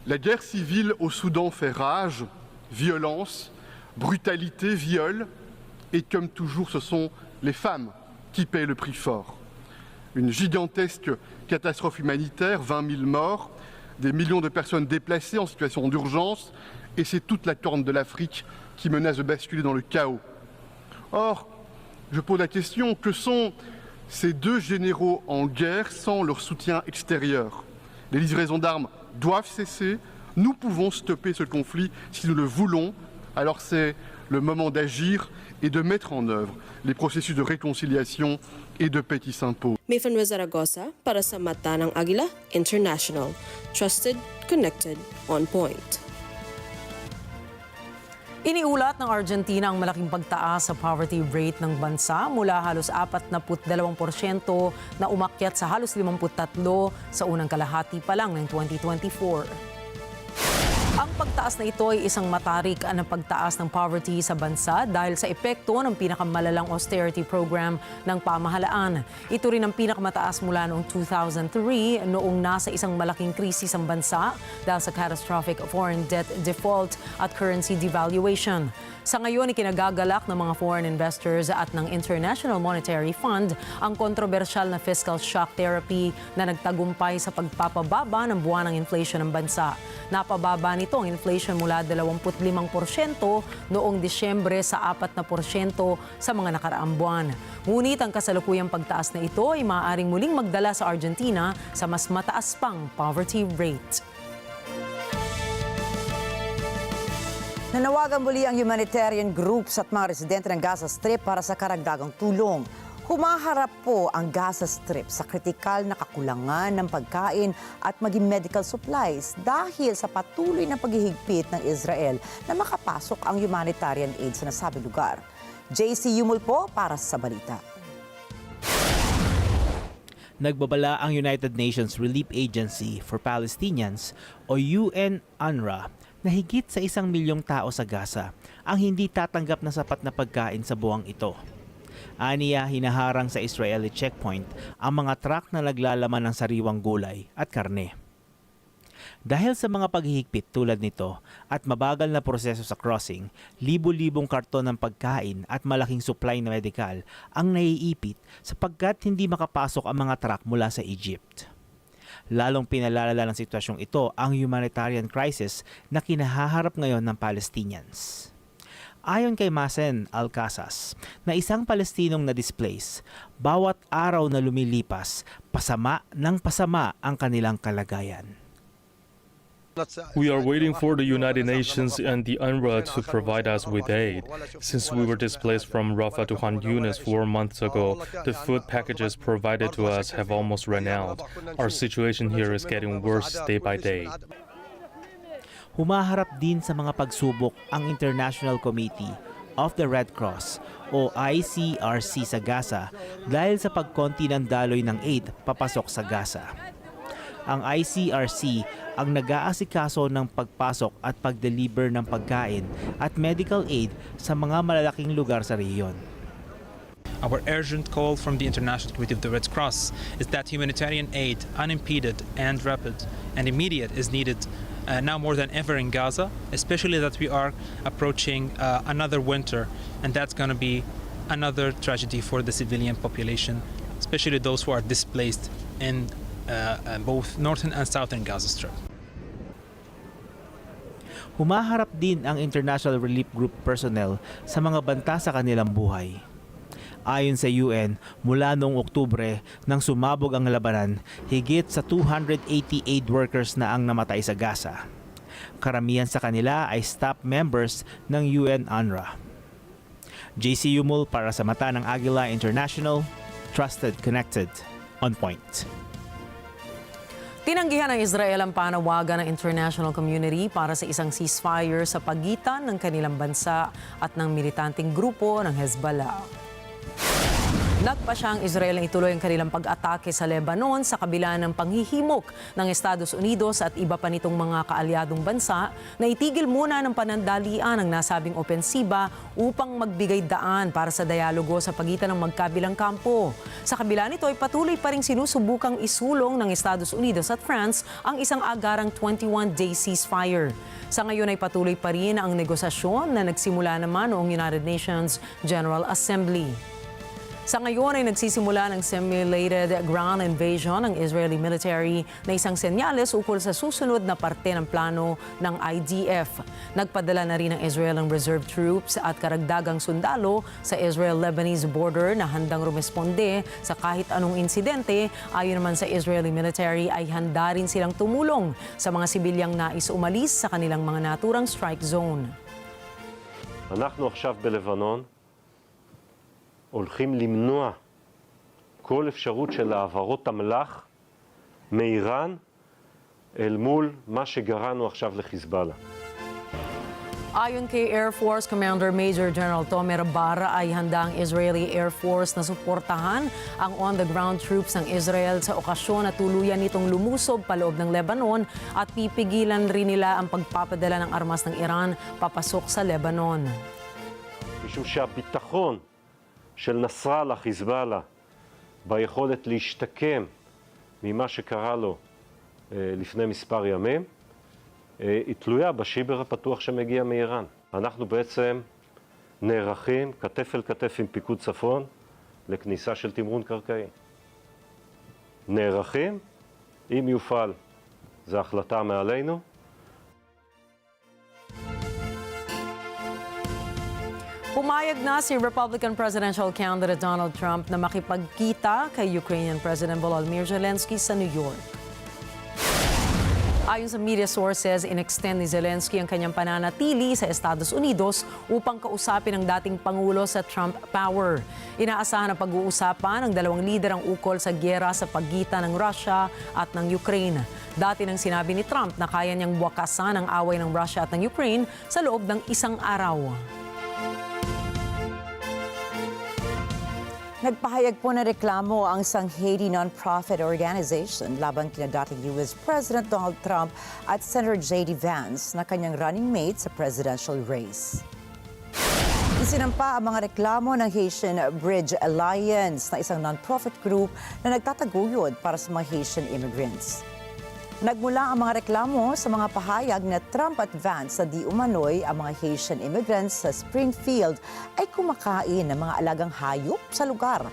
la guerre civile au Soudan fait rage, violence, brutalité, viol, et comme toujours, ce sont les femmes qui paient le prix fort. Une gigantesque catastrophe humanitaire, 20 000 morts, des millions de personnes déplacées en situation d'urgence, et c'est toute la corne de l'Afrique qui menace de basculer dans le chaos. Or, je pose la question, que sont ces deux généraux en guerre sans leur soutien extérieur? Les livraisons d'armes doivent cesser, nous pouvons stopper ce conflit si nous le voulons, alors c'est le moment d'agir et de mettre en œuvre les processus de réconciliation et de paix qui s'imposent. Mayfan Zaragoza para sa mata ng Agila International. Trusted, connected, on point. Iniulat ng Argentina ang malaking pagtaas sa poverty rate ng bansa mula halos 42% na umakyat sa halos 53% sa unang kalahati pa lang ng 2024. Ang pagtaas na ito ay isang matarik na pagtaas ng poverty sa bansa dahil sa epekto ng pinakamalalang austerity program ng pamahalaan. Ito rin ang pinakamataas mula noong 2003 noong nasa isang malaking krisis ang bansa dahil sa catastrophic foreign debt default at currency devaluation. Sa ngayon, ikinagagalak ng mga foreign investors at ng International Monetary Fund ang kontrobersyal na fiscal shock therapy na nagtagumpay sa pagpapababa ng buwan ng inflation ng bansa. Napababa nito ang inflation mula 25% noong Disyembre sa 4% sa mga nakaraang buwan. Ngunit ang kasalukuyang pagtaas na ito ay maaaring muling magdala sa Argentina sa mas mataas pang poverty rate. Nanawagan muli ang humanitarian groups at mga residente ng Gaza Strip para sa karagdagang tulong. Humaharap po ang Gaza Strip sa kritikal na kakulangan ng pagkain at maging medical supplies dahil sa patuloy na paghihigpit ng Israel na makapasok ang humanitarian aid sa nasabing lugar. JC Yumul po para sa balita. Nagbabala ang United Nations Relief Agency for Palestinians o UNRWA na higit sa 1 milyong tao sa Gaza ang hindi tatanggap na sapat na pagkain sa buwang ito. Aniya, hinaharang sa Israeli checkpoint ang mga truck na naglalaman ng sariwang gulay at karne. Dahil sa mga paghihigpit tulad nito at mabagal na proseso sa crossing, libo-libong karton ng pagkain at malaking supply na medikal ang naiipit sapagkat hindi makapasok ang mga truck mula sa Egypt. Lalong pinalalala ng sitwasyong ito ang humanitarian crisis na kinahaharap ngayon ng Palestinians. Ayon kay Masen Alcasas, na isang Palestinong na-displace, bawat araw na lumilipas, pasama ng pasama ang kanilang kalagayan. We are waiting for the United Nations and the UNRWA to provide us with aid. Since we were displaced from Rafah to Khan Yunis 4 months ago, the food packages provided to us have almost run out. Our situation here is getting worse day by day. Humaharap din sa mga pagsubok ang International Committee of the Red Cross o ICRC sa Gaza dahil sa pagkonti ng daloy ng aid papasok sa Gaza. Ang ICRC ang nag-aasikaso ng pagpasok at pag-deliver ng pagkain at medical aid sa mga malalaking lugar sa rehiyon. Our urgent call from the International Committee of the Red Cross is that humanitarian aid, unimpeded and rapid and immediate, is needed now more than ever in Gaza, especially that we are approaching another winter, and that's going to be another tragedy for the civilian population, especially those who are displaced in both northern and southern Gaza Strip. Humaharap din ang International Relief Group personnel sa mga banta sa kanilang buhay. Ayon sa UN, mula noong Oktubre nang sumabog ang labanan, higit sa 280 aid workers na ang namatay sa Gaza. Karamihan sa kanila ay staff members ng UNRWA. JC Yumul para sa mata ng Agila International, trusted, connected, on point. Tinanggihan ng Israel ang panawagan ng international community para sa isang ceasefire sa pagitan ng kanilang bansa at ng militanteng grupo ng Hezbollah. Nagpasya ang Israel na ituloy ang kanilang pag-atake sa Lebanon sa kabila ng panghihimok ng Estados Unidos at iba pa nitong mga kaalyadong bansa na itigil muna ng panandalian ang nasabing opensiba upang magbigay daan para sa dialogo sa pagitan ng magkabilang kampo. Sa kabila nito ay patuloy pa ring sinusubukang isulong ng Estados Unidos at France ang isang agarang 21-day ceasefire. Sa ngayon ay patuloy pa rin ang negosasyon na nagsimula naman noong United Nations General Assembly. Sa ngayon ay nagsisimula ng simulated ground invasion ng Israeli military na isang senyales ukol sa susunod na parte ng plano ng IDF. Nagpadala na rin ng Israel ng reserve troops at karagdagang sundalo sa Israel-Lebanese border na handang rumesponde sa kahit anong insidente. Ayon naman sa Israeli military ay handa rin silang tumulong sa mga sibilyang nais umalis sa kanilang mga naturang strike zone. אנחנו עכשיו בלבנון הולכים למנוע כל אפשרות של העברות אמל"ח מאיראן אל מול מה שגרנו עכשיו לחיזבאללה. Ayon kay Air Force Commander Major General Tomer Barra ay handa ang Israeli Air Force na suportahan ang on-the-ground troops ng Israel sa okasyon na tuluyan nitong lumusob paloob ng Lebanon at pipigilan rin nila ang pagpapadala ng armas ng Iran papasok sa Lebanon. משום שהביטחון של נסראללה, חיזבאללה, ביכולת להשתקם ממה שקרה לו לפני מספר ימים, היא תלויה בשיבר הפתוח שמגיע מאיראן. אנחנו בעצם נערכים כתף אל כתף עם פיקוד צפון לכניסה של תמרון קרקעי. נערכים, אם יופעל, זו החלטה מעלינו. Pumayag na si Republican presidential candidate Donald Trump na makipagkita kay Ukrainian President Volodymyr Zelenskyy sa New York. Ayon sa media sources, inextend ni Zelenskyy ang kanyang pananatili sa Estados Unidos upang kausapin ang dating Pangulo sa Trump Tower. Inaasahan ang pag-uusapan ng dalawang lider ang ukol sa gyera sa pagitan ng Russia at ng Ukraine. Dati nang sinabi ni Trump na kaya niyang wakasan ang away ng Russia at ng Ukraine sa loob ng isang araw. Nagpahayag po ng reklamo ang isang Haiti non-profit organization laban kina dating US President Donald Trump at Senator J.D. Vance na kanyang running mate sa presidential race. Isinampa ang mga reklamo ng Haitian Bridge Alliance na isang non-profit group na nagtataguyod para sa mga Haitian immigrants. Nagmula ang mga reklamo sa mga pahayag na Trump at Vance na di umano'y ang mga Haitian immigrants sa Springfield ay kumakain ng mga alagang hayop sa lugar.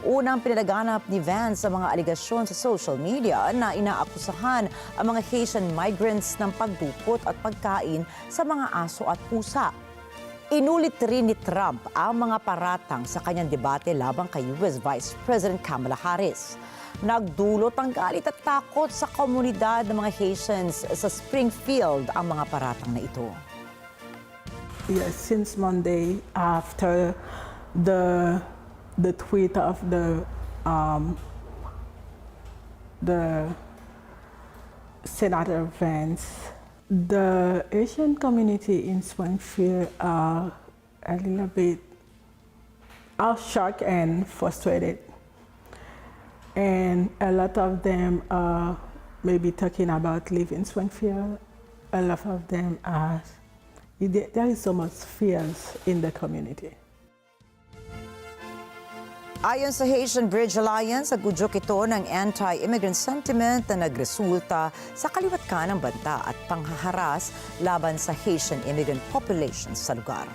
Unang pinalaganap ni Vance ang mga aligasyon sa social media na inaakusahan ang mga Haitian migrants ng pagdukot at pagkain sa mga aso at pusa. Inulit rin ni Trump ang mga paratang sa kanyang debate labang kay US Vice President Kamala Harris. Nagdulot ang galit at takot sa komunidad ng mga Haitians sa Springfield ang mga paratang na ito. Yes, since Monday, after the tweet of the Senator Vance, the Asian community in Springfield are a little bit shocked and frustrated. And a lot of them are maybe talking about leaving Springfield. A lot of them are, there is so much fears in the community. Ayon sa Haitian Bridge Alliance, nagudyok ito ng anti-immigrant sentiment na nagresulta sa kaliwat kanang banta at panghaharas laban sa Haitian immigrant population sa lugar.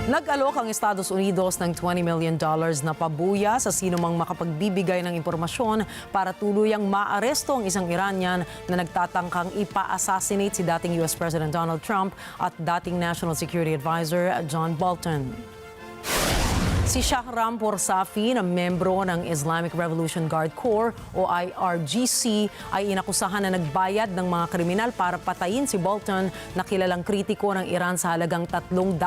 Nag-alok ang Estados Unidos ng $20 million na pabuya sa sinumang makapagbibigay ng impormasyon para tuluyang maaresto ang isang Iranian na nagtatangkang ipa-assassinate si dating US President Donald Trump at dating National Security Advisor John Bolton. Si Shahram Poursafi na membro ng Islamic Revolution Guard Corps o IRGC ay inakusahan na nagbayad ng mga kriminal para patayin si Bolton na kilalang kritiko ng Iran sa halagang $300,000.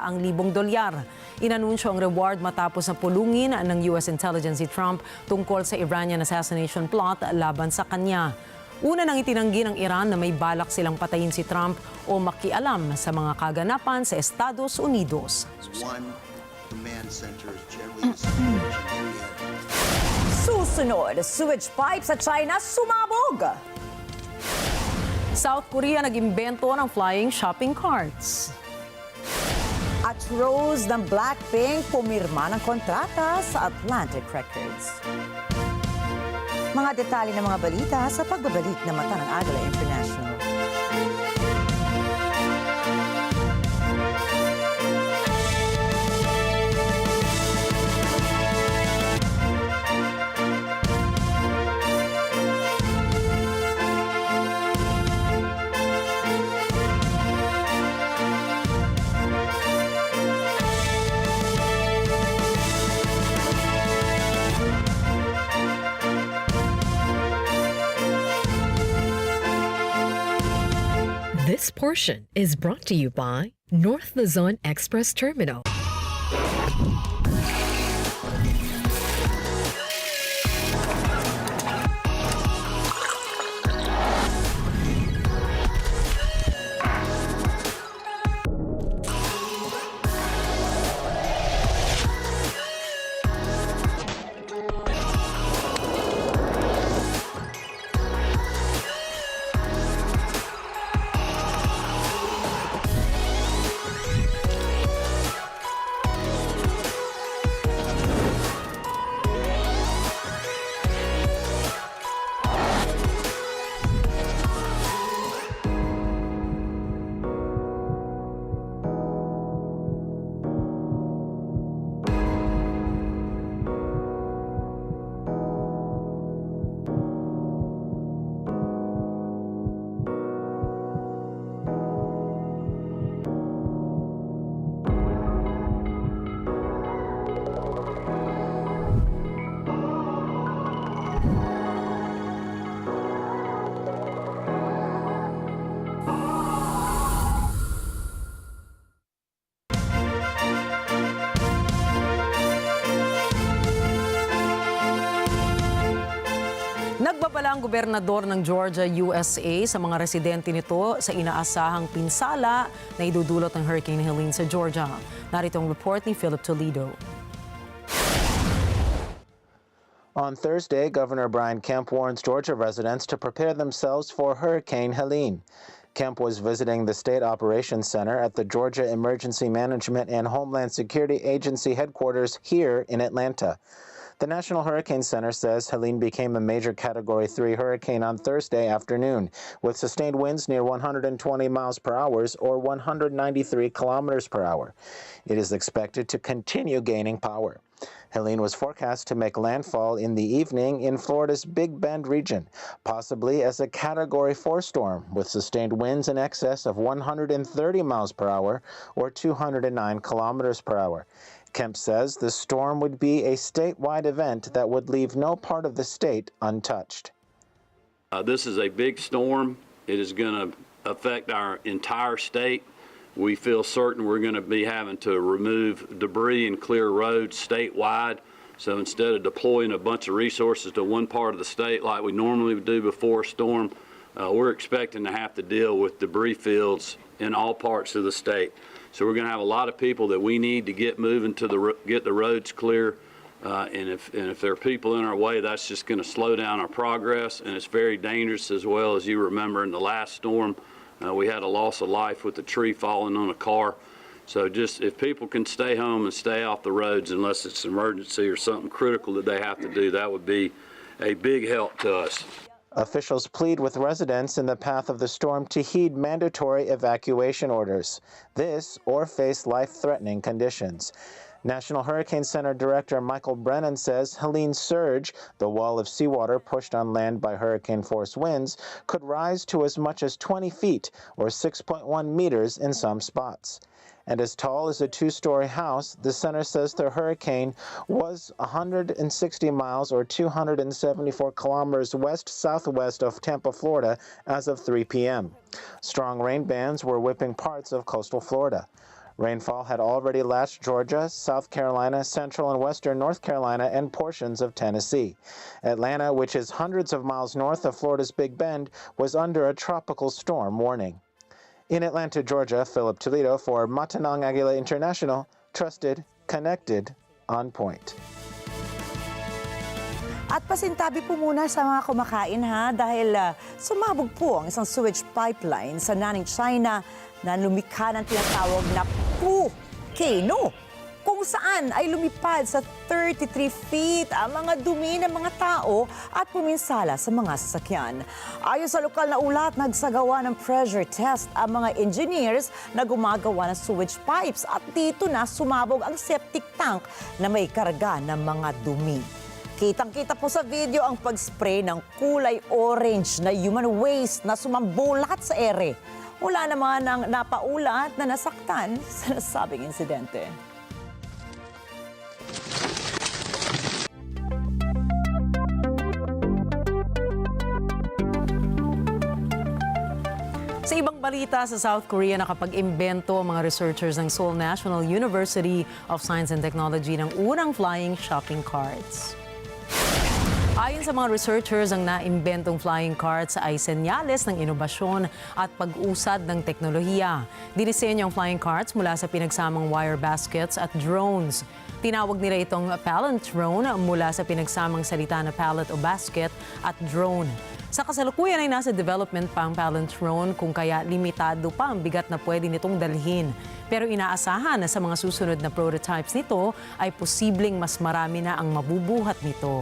Inanunsyo ang reward matapos na pulungin ng US intelligence si Trump tungkol sa Iranian assassination plot laban sa kanya. Una nang itinanggi ng Iran na may balak silang patayin si Trump o makialam sa mga kaganapan sa Estados Unidos. Susunod, sewage pipe sa China sumabog. South Korea nag-imbento ng flying shopping carts. At Rose ng BLACKPINK pumirma ng kontrata sa Atlantic Records. Mga detalye ng mga balita sa pagbabalik na mata ng Agila International. This portion is brought to you by North Luzon Express Terminal. Handa ang gobernador ng Georgia, USA sa mga residente nito sa inaasahang pinsala na idudulot ng Hurricane Helene sa Georgia. Narito ang report ni Philip Toledo. On Thursday, Governor Brian Kemp warns Georgia residents to prepare themselves for Hurricane Helene. Kemp was visiting the State Operations Center at the Georgia Emergency Management and Homeland Security Agency headquarters here in Atlanta. The National Hurricane Center says Helene became a major Category 3 hurricane on Thursday afternoon, with sustained winds near 120 miles per hour or 193 kilometers per hour. It is expected to continue gaining power. Helene was forecast to make landfall in the evening in Florida's Big Bend region, possibly as a Category 4 storm with sustained winds in excess of 130 miles per hour or 209 kilometers per hour. Kemp says the storm would be a statewide event that would leave no part of the state untouched. This is a big storm. It is going to affect our entire state. We feel certain we're going to be having to remove debris and clear roads statewide. So instead of deploying a bunch of resources to one part of the state like we normally would do before a storm, we're expecting to have to deal with debris fields in all parts of the state. So we're going to have a lot of people that we need to get moving to get the roads clear. And if there are people in our way, that's just going to slow down our progress. And it's very dangerous as well. As you remember in the last storm, we had a loss of life with a tree falling on a car. So just if people can stay home and stay off the roads unless it's an emergency or something critical that they have to do, that would be a big help to us. Officials plead with residents in the path of the storm to heed mandatory evacuation orders. This or face life-threatening conditions. National Hurricane Center Director Michael Brennan says Helene's surge, the wall of seawater pushed on land by hurricane-force winds, could rise to as much as 20 feet or 6.1 meters in some spots. And as tall as a two-story house, the center says the hurricane was 160 miles or 274 kilometers west-southwest of Tampa, Florida as of 3 p.m. Strong rain bands were whipping parts of coastal Florida. Rainfall had already lashed Georgia, South Carolina, central and western North Carolina, and portions of Tennessee. Atlanta, which is hundreds of miles north of Florida's Big Bend, was under a tropical storm warning. In Atlanta, Georgia, Philip Toledo for Matanang Agila International, trusted, connected, on point. At pasintabi po muna sa mga kumakain ha dahil sumabog po ang isang sewage pipeline sa Nanning, China na lumikha ng tinatawag na volcano kung saan ay lumipad sa 33 feet ang mga dumi ng mga tao at puminsala sa mga sasakyan. Ayon sa lokal na ulat, nagsagawa ng pressure test ang mga engineers na gumagawa ng sewage pipes at dito na sumabog ang septic tank na may karga ng mga dumi. Kitang-kita po sa video ang pag-spray ng kulay orange na human waste na sumambulat sa ere. Wala naman ang napaulat na nasaktan sa nasabing insidente. Sa ibang balita, sa South Korea nakapag-imbento ang mga researchers ng Seoul National University of Science and Technology ng unang flying shopping carts. Ayon sa mga researchers, ang naimbentong flying carts ay senyales ng inobasyon at pag-usad ng teknolohiya. Dinisenyo ang flying carts mula sa pinagsamang wire baskets at drones. Tinawag nila itong palindrome mula sa pinagsamang salita na pallet o basket at drone. Sa kasalukuyan ay nasa development pa ang palindrome kung kaya limitado pa ang bigat na pwede nitong dalhin. Pero inaasahan na sa mga susunod na prototypes nito ay posibleng mas marami na ang mabubuhat nito.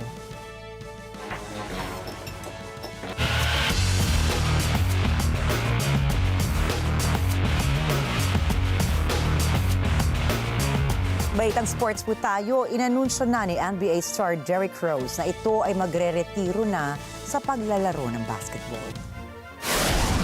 Baitang sports po tayo, inanunsyo na ni NBA star Derrick Rose na ito ay magre-retiro na sa paglalaro ng basketball.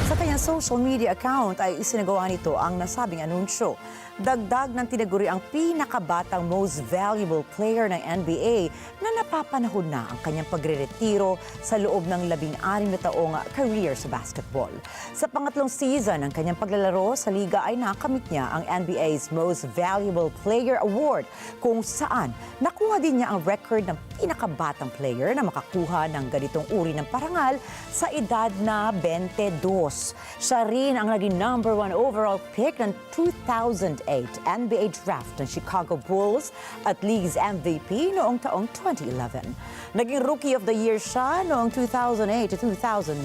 Sa kanyang social media account ay isinagawa nito ang nasabing anunsyo. Dagdag ng tinaguri ang pinakabatang most valuable player ng NBA na napapanahon na ang kanyang pagre-retiro sa loob ng 16 na taong career sa basketball. Sa pangatlong season ng kanyang paglalaro sa liga ay nakamit niya ang NBA's Most Valuable Player Award, kung saan nakuha din niya ang record ng pinakabatang player na makakuha ng ganitong uri ng parangal sa edad na 22. Siya rin ang naging number 1 overall pick ng 2008 NBA draft ng Chicago Bulls at League's MVP noong taong 2011. Naging Rookie of the Year siya noong 2008 to 2009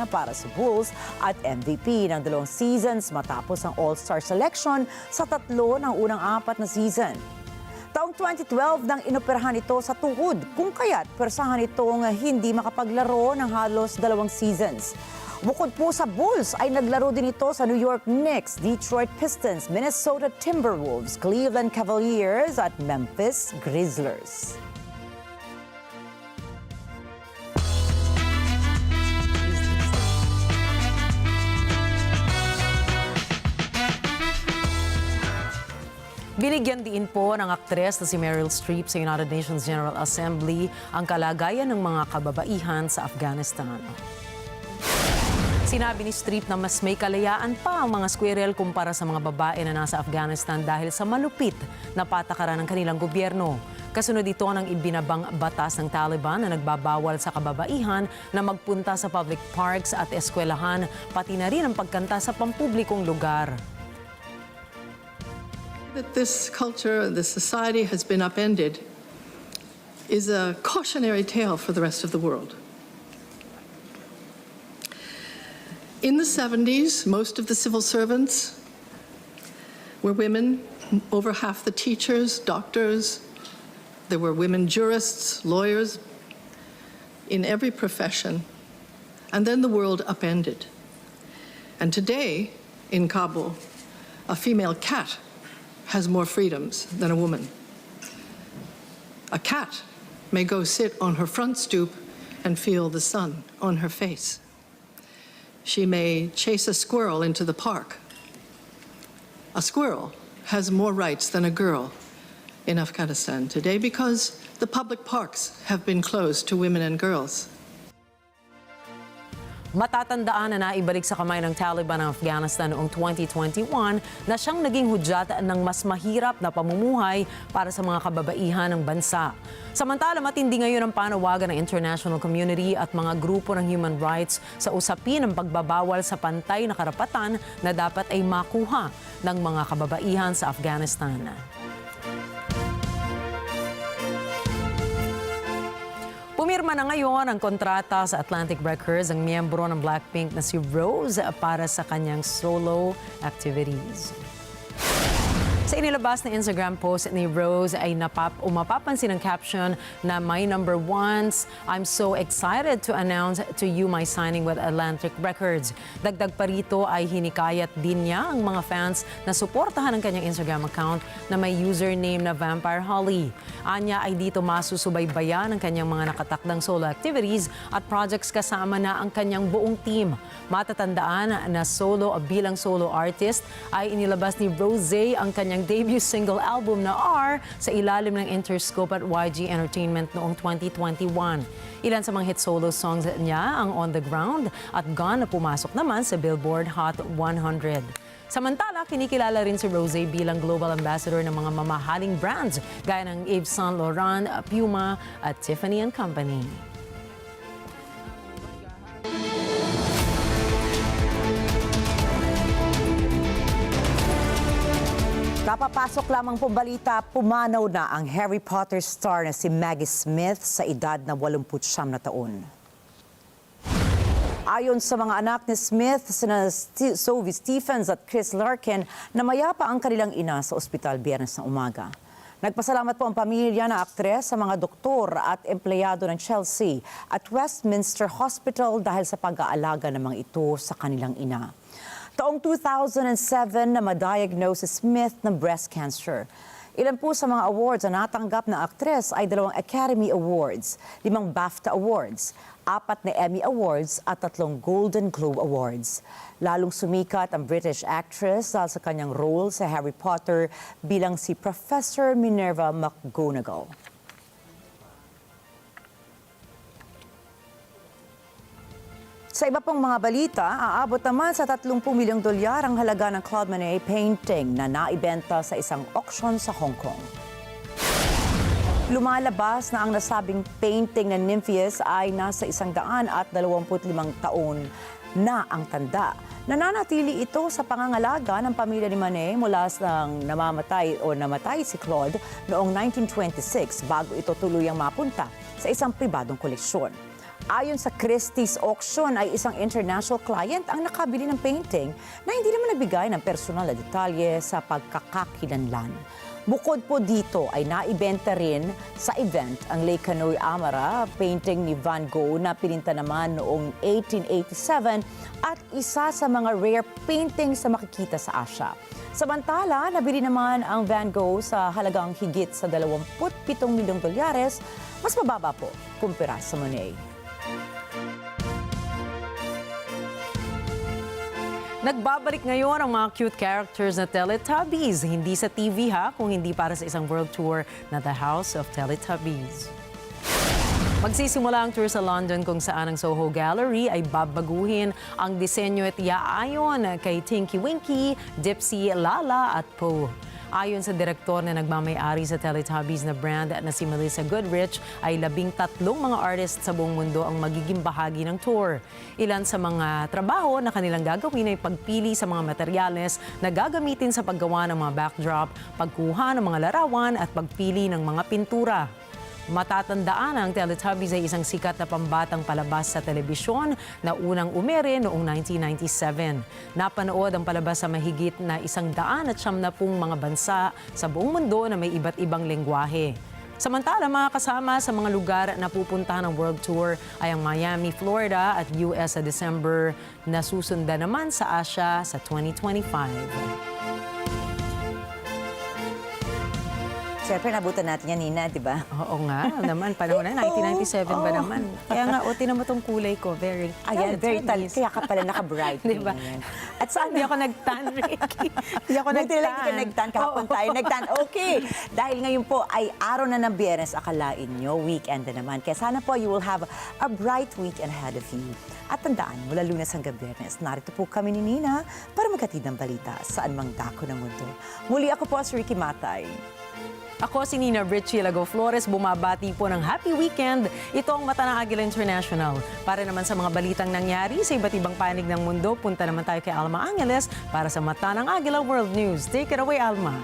para sa Bulls at MVP ng 2 seasons matapos ang All-Star selection sa 3 ng unang 4 na season. Taong 2012 nang inoperahan ito sa tuhod, kung kaya't persahan itong hindi makapaglaro ng halos 2 seasons. Bukod po sa Bulls ay naglaro din ito sa New York Knicks, Detroit Pistons, Minnesota Timberwolves, Cleveland Cavaliers at Memphis Grizzlies. Binigyan din po ng aktres na si Meryl Streep sa United Nations General Assembly ang kalagayan ng mga kababaihan sa Afghanistan. Sinabi ni Streep na mas may kalayaan pa ang mga squirrel kumpara sa mga babae na nasa Afghanistan dahil sa malupit na patakaran ng kanilang gobyerno. Kasunod ito ng ibinabang batas ng Taliban na nagbabawal sa kababaihan na magpunta sa public parks at eskwelahan, pati na rin ang pagkanta sa pampublikong lugar. That this culture, this society has been upended is a cautionary tale for the rest of the world. In the 70s, most of the civil servants were women, over half the teachers, doctors. There were women jurists, lawyers, in every profession. And then the world upended. And today, in Kabul, a female cat has more freedoms than a woman. A cat may go sit on her front stoop and feel the sun on her face. She may chase a squirrel into the park. A squirrel has more rights than a girl in Afghanistan today because the public parks have been closed to women and girls. Matatandaan na naibalik sa kamay ng Taliban ang Afghanistan noong 2021 na siyang naging hudyat ng mas mahirap na pamumuhay para sa mga kababaihan ng bansa. Samantala, matindi ngayon ang panawagan ng international community at mga grupo ng human rights sa usapin ng pagbabawal sa pantay na karapatan na dapat ay makuha ng mga kababaihan sa Afghanistan. Pumirma na ngayon ang kontrata sa Atlantic Records ang miyembro ng BLACKPINK na si Rose para sa kanyang solo activities. Sa inilabas na Instagram post ni Rose ay mapapansin ang caption na "My number ones, I'm so excited to announce to you my signing with Atlantic Records." Dagdag pa rito ay hinikayat din niya ang mga fans na suportahan ang kanyang Instagram account na may username na Vampire Holly. Anya ay dito masusubaybayan ang kanyang mga nakatakdang solo activities at projects kasama na ang kanyang buong team. Matatandaan na bilang solo artist ay inilabas ni Rosé ang kanyang debut single album na R sa ilalim ng Interscope at YG Entertainment noong 2021. Ilan sa mga hit solo songs niya ang On the Ground at Gone na pumasok naman sa Billboard Hot 100. Samantala, kinikilala rin si Rosé bilang global ambassador ng mga mamahaling brands gaya ng Yves Saint Laurent, Puma at Tiffany & Company. Kapapasok lamang po balita, pumanaw na ang Harry Potter star na si Maggie Smith sa edad na 89 na taon. Ayon sa mga anak ni Smith, sina Sophie Stephens at Chris Larkin, namayapa ang kanilang ina sa ospital Biyernes ng umaga. Nagpasalamat po ang pamilya na aktres sa mga doktor at empleyado ng Chelsea at Westminster Hospital dahil sa pag-aalaga ng mga ito sa kanilang ina. Taong 2007 na ma-diagnose si Smith ng breast cancer. Ilan po sa mga awards na natanggap na aktres ay 2 Academy Awards, 5 BAFTA Awards, 4 na Emmy Awards at 3 Golden Globe Awards. Lalong sumikat ang British actress dahil sa kanyang role sa Harry Potter bilang si Professor Minerva McGonagall. Sa iba pang mga balita, aabot naman sa 30 milyong dolyar ang halaga ng Claude Monet painting na naibenta sa isang auction sa Hong Kong. Lumalabas na ang nasabing painting ng Nympheus ay nasa 125 taon na ang tanda. Nananatili ito sa pangangalaga ng pamilya ni Monet mula nang namatay si Claude noong 1926 bago ito tuluyang mapunta sa isang pribadong koleksyon. Ayon sa Christie's auction ay isang international client ang nakabili ng painting na hindi naman nagbigay ng personal na detalye sa pagkakakilanlan. Bukod po dito ay naibenta rin sa event ang Le Canoe Amara, painting ni Van Gogh na pininta naman noong 1887 at isa sa mga rare paintings na makikita sa Asia. Samantala, nabili naman ang Van Gogh sa halagang higit sa 27 milyong dolyares, mas mababa po kumpara sa Monet. Nagbabalik ngayon ang mga cute characters na Teletubbies. Hindi sa TV kung hindi para sa isang world tour na The House of Teletubbies. Magsisimula ang tour sa London kung saan ang Soho Gallery ay babaguhin ang disenyo at iaayon kay Tinky Winky, Dipsy, Lala at Pooh. Ayon sa direktor na nagmamay-ari sa Teletubbies na brand na si Melissa Goodrich, ay 13 mga artists sa buong mundo ang magiging bahagi ng tour. Ilan sa mga trabaho na kanilang gagawin ay pagpili sa mga materyales na gagamitin sa paggawa ng mga backdrop, pagkuha ng mga larawan at pagpili ng mga pintura. Matatandaan ang Teletubbies ay isang sikat na pambatang palabas sa telebisyon na unang umere noong 1997. Napanood ang palabas sa mahigit na 190 mga bansa sa buong mundo na may iba't ibang lengguwahe. Samantala, mga kasama sa mga lugar na pupuntahan ng World Tour ay ang Miami, Florida at US sa December na susundan naman sa Asia sa 2025. Siyempre, nabutan natin yan, Nina, di ba? Oo nga, naman. Panahon na, 1997 ba naman? Kaya nga, tinan mo tong kulay ko. Very Ayan, very talented. Kaya ka pala naka-bright. Di ba? At saan di ako nag-tan, Rikki? Hindi ako nag-tan. Hindi ka nag-tan. Kahapon tayo nag-tan. Okay. Dahil ngayon po ay araw na ng Biyernes, akalain nyo, weekend na naman. Kaya sana po you will have a bright weekend ahead of you. At tandaan, mula Lunes hanggang Biyernes, narito po kami ni Nina para maghatid ng balita saan mang dako ng mundo. Muli ako po si Rikki Mathay. Ako si Nina Alagao Flores, bumabati po ng happy weekend. Ito ang Mata ng Agila International. Para naman sa mga balitang nangyari sa iba't ibang panig ng mundo, punta naman tayo kay Alma para sa Mata ng Agila World News. Take it away, Alma.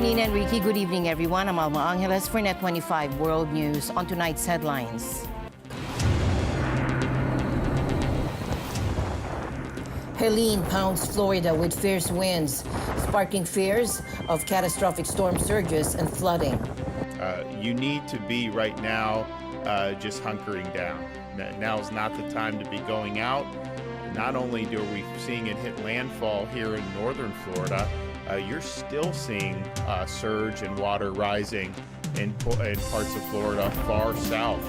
Nina and Rikki, good evening everyone. I'm Alma Angeles for Net 25 World News. On tonight's headlines. Helene pounds Florida with fierce winds, sparking fears of catastrophic storm surges and flooding. You need to be right now just hunkering down. Now is not the time to be going out. Not only are we seeing it hit landfall here in northern Florida, you're still seeing surge and water rising in parts of Florida far south.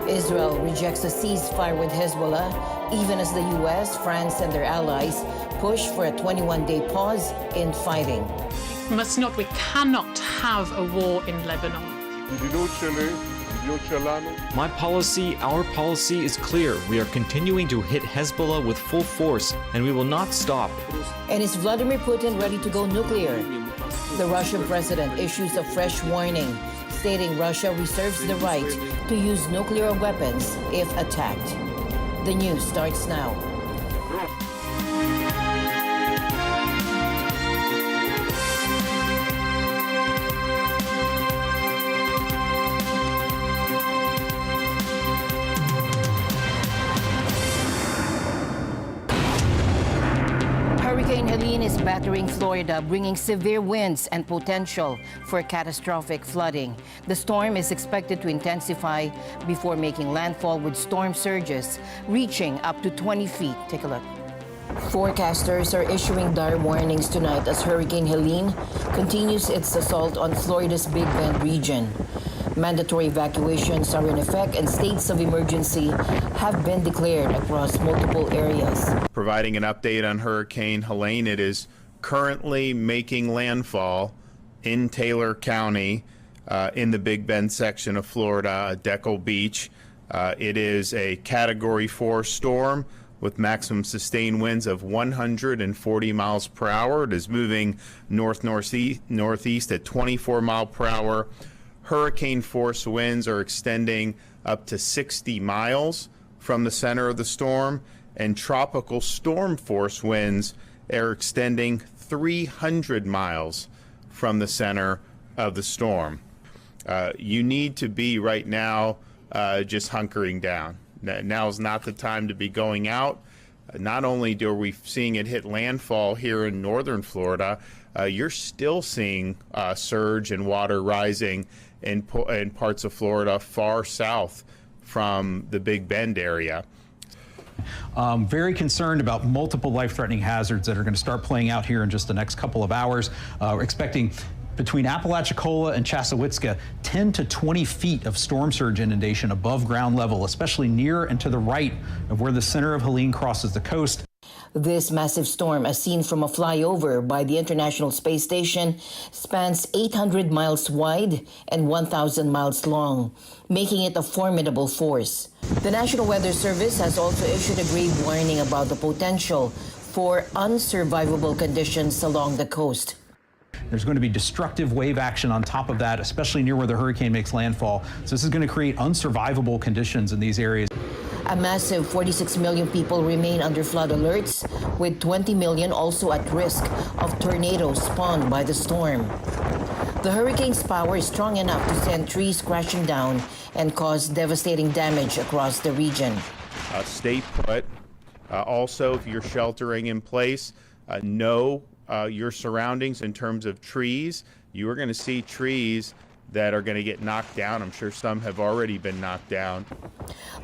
Israel rejects a ceasefire with Hezbollah, even as the U.S., France, and their allies push for a 21-day pause in fighting. We cannot have a war in Lebanon. My policy, our policy is clear. We are continuing to hit Hezbollah with full force, and we will not stop. And is Vladimir Putin ready to go nuclear? The Russian president issues a fresh warning, stating Russia reserves the right to use nuclear weapons if attacked. The news starts now. Helene is battering Florida, bringing severe winds and potential for catastrophic flooding. The storm is expected to intensify before making landfall with storm surges reaching up to 20 feet. Take a look. Forecasters are issuing dire warnings tonight as Hurricane Helene continues its assault on Florida's Big Bend region. Mandatory evacuations are in effect and states of emergency have been declared across multiple areas. Providing an update on Hurricane Helene, it is currently making landfall in Taylor County in the Big Bend section of Florida, Deckle Beach. It is a Category 4 storm with maximum sustained winds of 140 miles per hour. It is moving northeast at 24 miles per hour. Hurricane force winds are extending up to 60 miles from the center of the storm, and tropical storm force winds are extending 300 miles from the center of the storm. You need to be right now just hunkering down. Now is not the time to be going out. Not only are we seeing it hit landfall here in northern Florida, you're still seeing surge and water rising in parts of Florida far south from the Big Bend area. Very concerned about multiple life-threatening hazards that are going to start playing out here in just the next couple of hours. We're expecting between Apalachicola and Chassahowitzka, 10 to 20 feet of storm surge inundation above ground level, especially near and to the right of where the center of Helene crosses the coast. This massive storm, as seen from a flyover by the International Space Station, spans 800 miles wide and 1,000 miles long, making it a formidable force. The National Weather Service has also issued a grave warning about the potential for unsurvivable conditions along the coast. There's going to be destructive wave action on top of that, especially near where the hurricane makes landfall. So this is going to create unsurvivable conditions in these areas. A massive 46 million people remain under flood alerts, with 20 million also at risk of tornadoes spawned by the storm. The hurricane's power is strong enough to send trees crashing down and cause devastating damage across the region. Stay put. Also, if you're sheltering in place, know your surroundings in terms of trees. You are going to see trees that are going to get knocked down. I'm sure some have already been knocked down.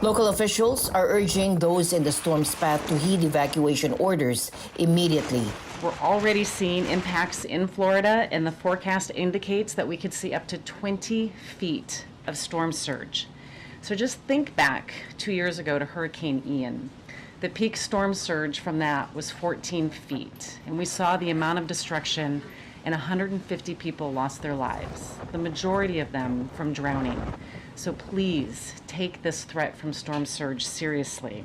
Local officials are urging those in the storm's path to heed evacuation orders immediately. We're already seeing impacts in Florida, and the forecast indicates that we could see up to 20 feet of storm surge. So just think back 2 years ago to Hurricane Ian. The peak storm surge from that was 14 feet, and we saw the amount of destruction, and 150 people lost their lives, the majority of them from drowning. So please take this threat from storm surge seriously.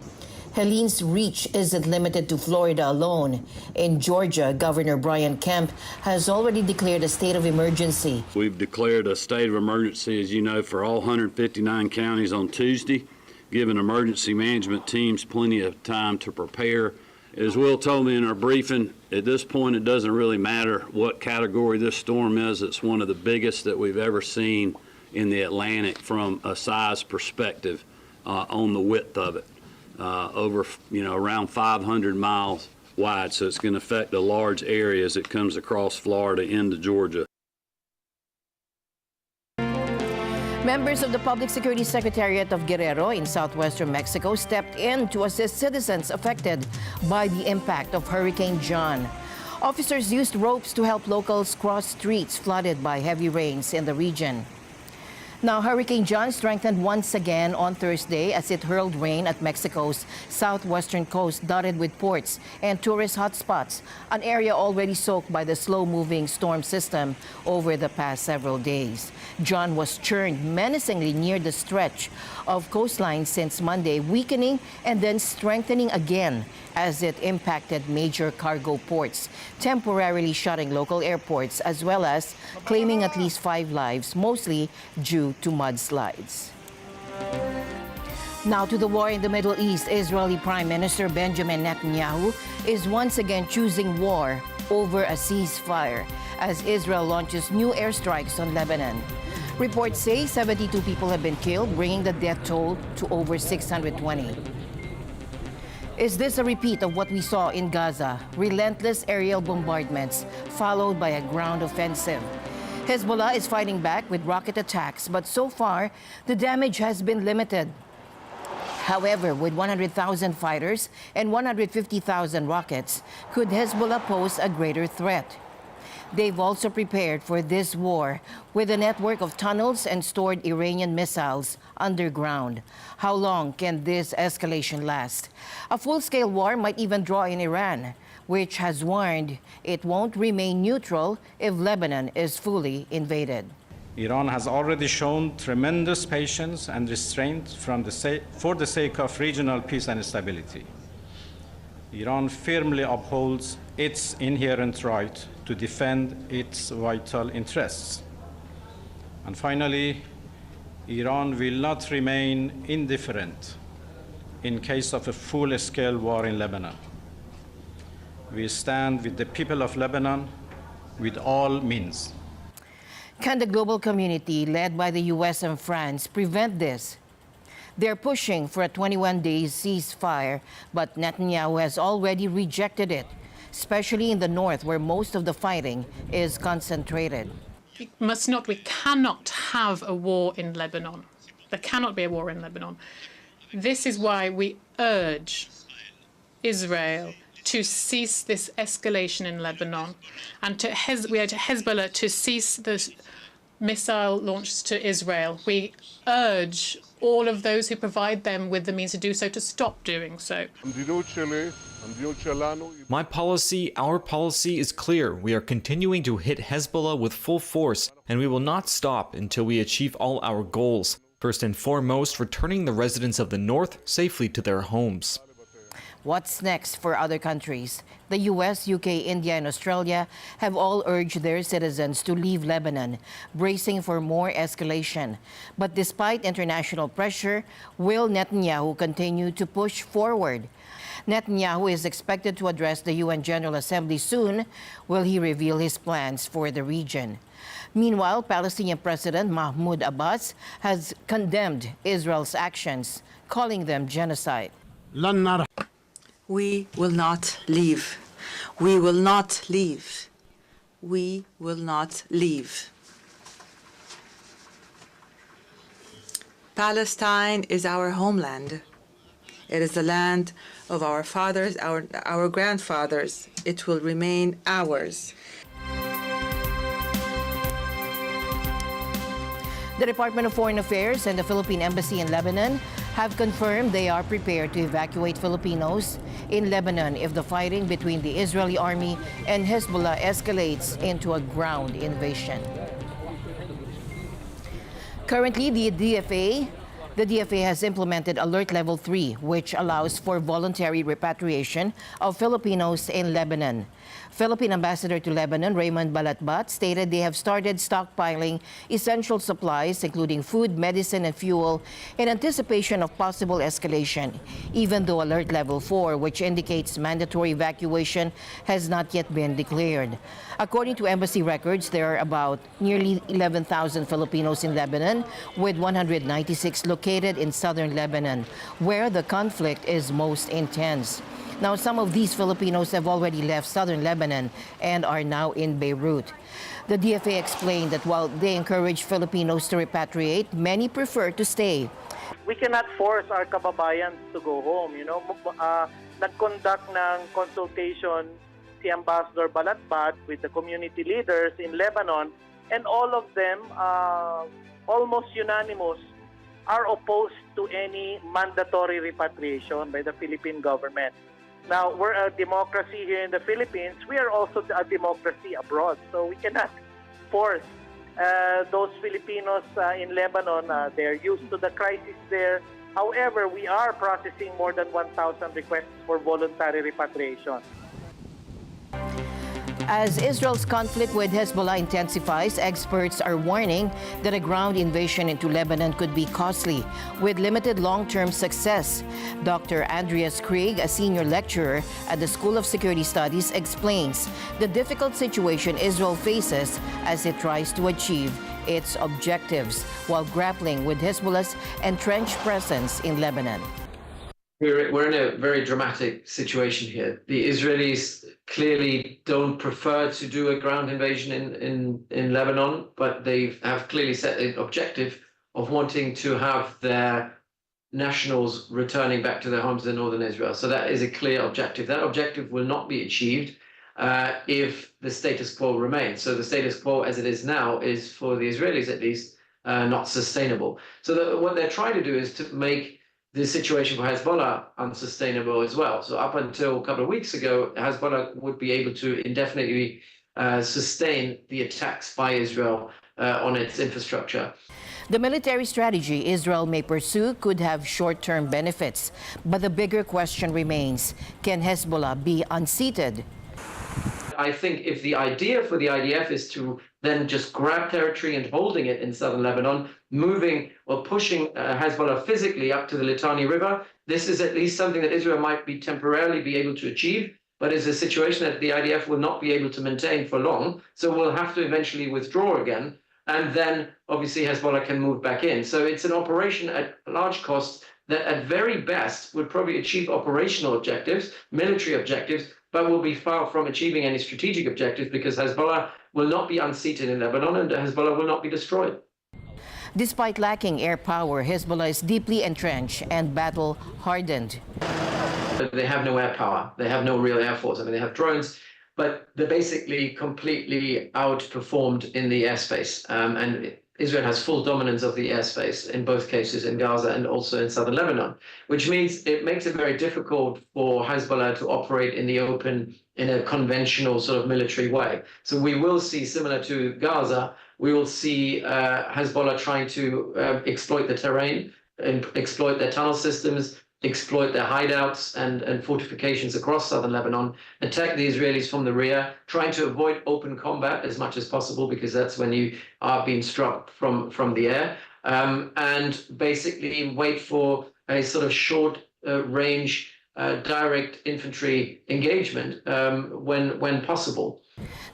Helene's reach isn't limited to Florida alone. In Georgia, Governor Brian Kemp has already declared a state of emergency. We've declared a state of emergency, as you know, for all 159 counties on Tuesday, giving emergency management teams plenty of time to prepare. As Will told me in our briefing, at this point it doesn't really matter what category this storm is. It's one of the biggest that we've ever seen in the Atlantic from a size perspective on the width of it, over around 500 miles wide. So it's going to affect a large area as it comes across Florida into Georgia. Members of the Public Security Secretariat of Guerrero in southwestern Mexico stepped in to assist citizens affected by the impact of Hurricane John. Officers used ropes to help locals cross streets flooded by heavy rains in the region. Now, Hurricane John strengthened once again on Thursday as it hurled rain at Mexico's southwestern coast, dotted with ports and tourist hotspots, an area already soaked by the slow-moving storm system over the past several days. John was churned menacingly near the stretch of coastline since Monday, weakening and then strengthening again as it impacted major cargo ports, temporarily shutting local airports, as well as claiming at least 5 lives, mostly due to mudslides. Now to the war in the Middle East. Israeli Prime Minister Benjamin Netanyahu is once again choosing war over a ceasefire as Israel launches new airstrikes on Lebanon. Reports say 72 people have been killed, bringing the death toll to over 620. Is this a repeat of what we saw in Gaza? Relentless aerial bombardments followed by a ground offensive. Hezbollah is fighting back with rocket attacks, but so far, the damage has been limited. However, with 100,000 fighters and 150,000 rockets, could Hezbollah pose a greater threat? They've also prepared for this war with a network of tunnels and stored Iranian missiles underground. How long can this escalation last? A full-scale war might even draw in Iran, which has warned it won't remain neutral if Lebanon is fully invaded. Iran has already shown tremendous patience and restraint for the sake of regional peace and stability. Iran firmly upholds its inherent right to defend its vital interests. And finally, Iran will not remain indifferent in case of a full-scale war in Lebanon. We stand with the people of Lebanon with all means. Can the global community, led by the U.S. and France, prevent this? They're pushing for a 21-day ceasefire, but Netanyahu has already rejected it, especially in the north where most of the fighting is concentrated. We cannot have a war in Lebanon. There cannot be a war in Lebanon. This is why we urge Israel to cease this escalation in Lebanon, and we urge Hezbollah to cease the missile launches to Israel. We urge all of those who provide them with the means to do so to stop doing so. My policy, our policy is clear. We are continuing to hit Hezbollah with full force, and we will not stop until we achieve all our goals. First and foremost, returning the residents of the north safely to their homes. What's next for other countries? The US, UK, India, and Australia have all urged their citizens to leave Lebanon, bracing for more escalation. But despite international pressure, will Netanyahu continue to push forward? Netanyahu is expected to address the UN General Assembly soon. Will he reveal his plans for the region? Meanwhile, Palestinian President Mahmoud Abbas has condemned Israel's actions, calling them genocide. We will not leave. We will not leave. We will not leave. Palestine is our homeland. It is the land of our fathers, our grandfathers. It will remain ours. The Department of Foreign Affairs and the Philippine Embassy in Lebanon have confirmed they are prepared to evacuate Filipinos in Lebanon if the fighting between the Israeli army and Hezbollah escalates into a ground invasion. Currently, the DFA has implemented Alert Level 3, which allows for voluntary repatriation of Filipinos in Lebanon. Philippine Ambassador to Lebanon, Raymond Balatbat, stated they have started stockpiling essential supplies, including food, medicine, and fuel, in anticipation of possible escalation, even though Alert Level 4, which indicates mandatory evacuation, has not yet been declared. According to embassy records, there are about nearly 11,000 Filipinos in Lebanon, with 196 located in southern Lebanon, where the conflict is most intense. Now, some of these Filipinos have already left southern Lebanon and are now in Beirut. The DFA explained that while they encourage Filipinos to repatriate, many prefer to stay. We cannot force our kababayans to go home. Nag-conduct ng consultation si Ambassador Balatbat with the community leaders in Lebanon, and all of them, almost unanimous, are opposed to any mandatory repatriation by the Philippine government. Now, we're a democracy here in the Philippines. We are also a democracy abroad. So we cannot force those Filipinos in Lebanon. They're used to the crisis there. However, we are processing more than 1,000 requests for voluntary repatriation. As Israel's conflict with Hezbollah intensifies, experts are warning that a ground invasion into Lebanon could be costly, with limited long-term success. Dr. Andreas Krieg, a senior lecturer at the School of Security Studies, explains the difficult situation Israel faces as it tries to achieve its objectives while grappling with Hezbollah's entrenched presence in Lebanon. We're in a very dramatic situation here. The Israelis clearly don't prefer to do a ground invasion in Lebanon, but they have clearly set an objective of wanting to have their nationals returning back to their homes in northern Israel. So that is a clear objective. That objective will not be achieved if the status quo remains. So the status quo as it is now is, for the Israelis at least, not sustainable. So what they're trying to do is to make the situation for Hezbollah unsustainable as well. So up until a couple of weeks ago, Hezbollah would be able to indefinitely sustain the attacks by Israel on its infrastructure. The military strategy Israel may pursue could have short-term benefits, but the bigger question remains, can Hezbollah be unseated? I think if the idea for the IDF is to then just grab territory and holding it in southern Lebanon, moving or pushing Hezbollah physically up to the Litani River, this is at least something that Israel might be temporarily be able to achieve, but is a situation that the IDF will not be able to maintain for long. So we'll have to eventually withdraw again. And then obviously Hezbollah can move back in. So it's an operation at large cost that at very best would probably achieve operational objectives, military objectives, but will be far from achieving any strategic objectives because Hezbollah will not be unseated in Lebanon and Hezbollah will not be destroyed. Despite lacking air power, Hezbollah is deeply entrenched and battle-hardened. They have no air power. They have no real air force. I mean, they have drones, but they're basically completely outperformed in the airspace. And Israel has full dominance of the airspace in both cases, in Gaza and also in southern Lebanon, which means it makes it very difficult for Hezbollah to operate in the open in a conventional sort of military way. So we will see, similar to Gaza, we will see Hezbollah trying to exploit the terrain and exploit their tunnel systems, exploit their hideouts and fortifications across southern Lebanon, attack the Israelis from the rear, trying to avoid open combat as much as possible because that's when you are being struck from the air, and basically wait for a sort of short range direct infantry engagement when possible.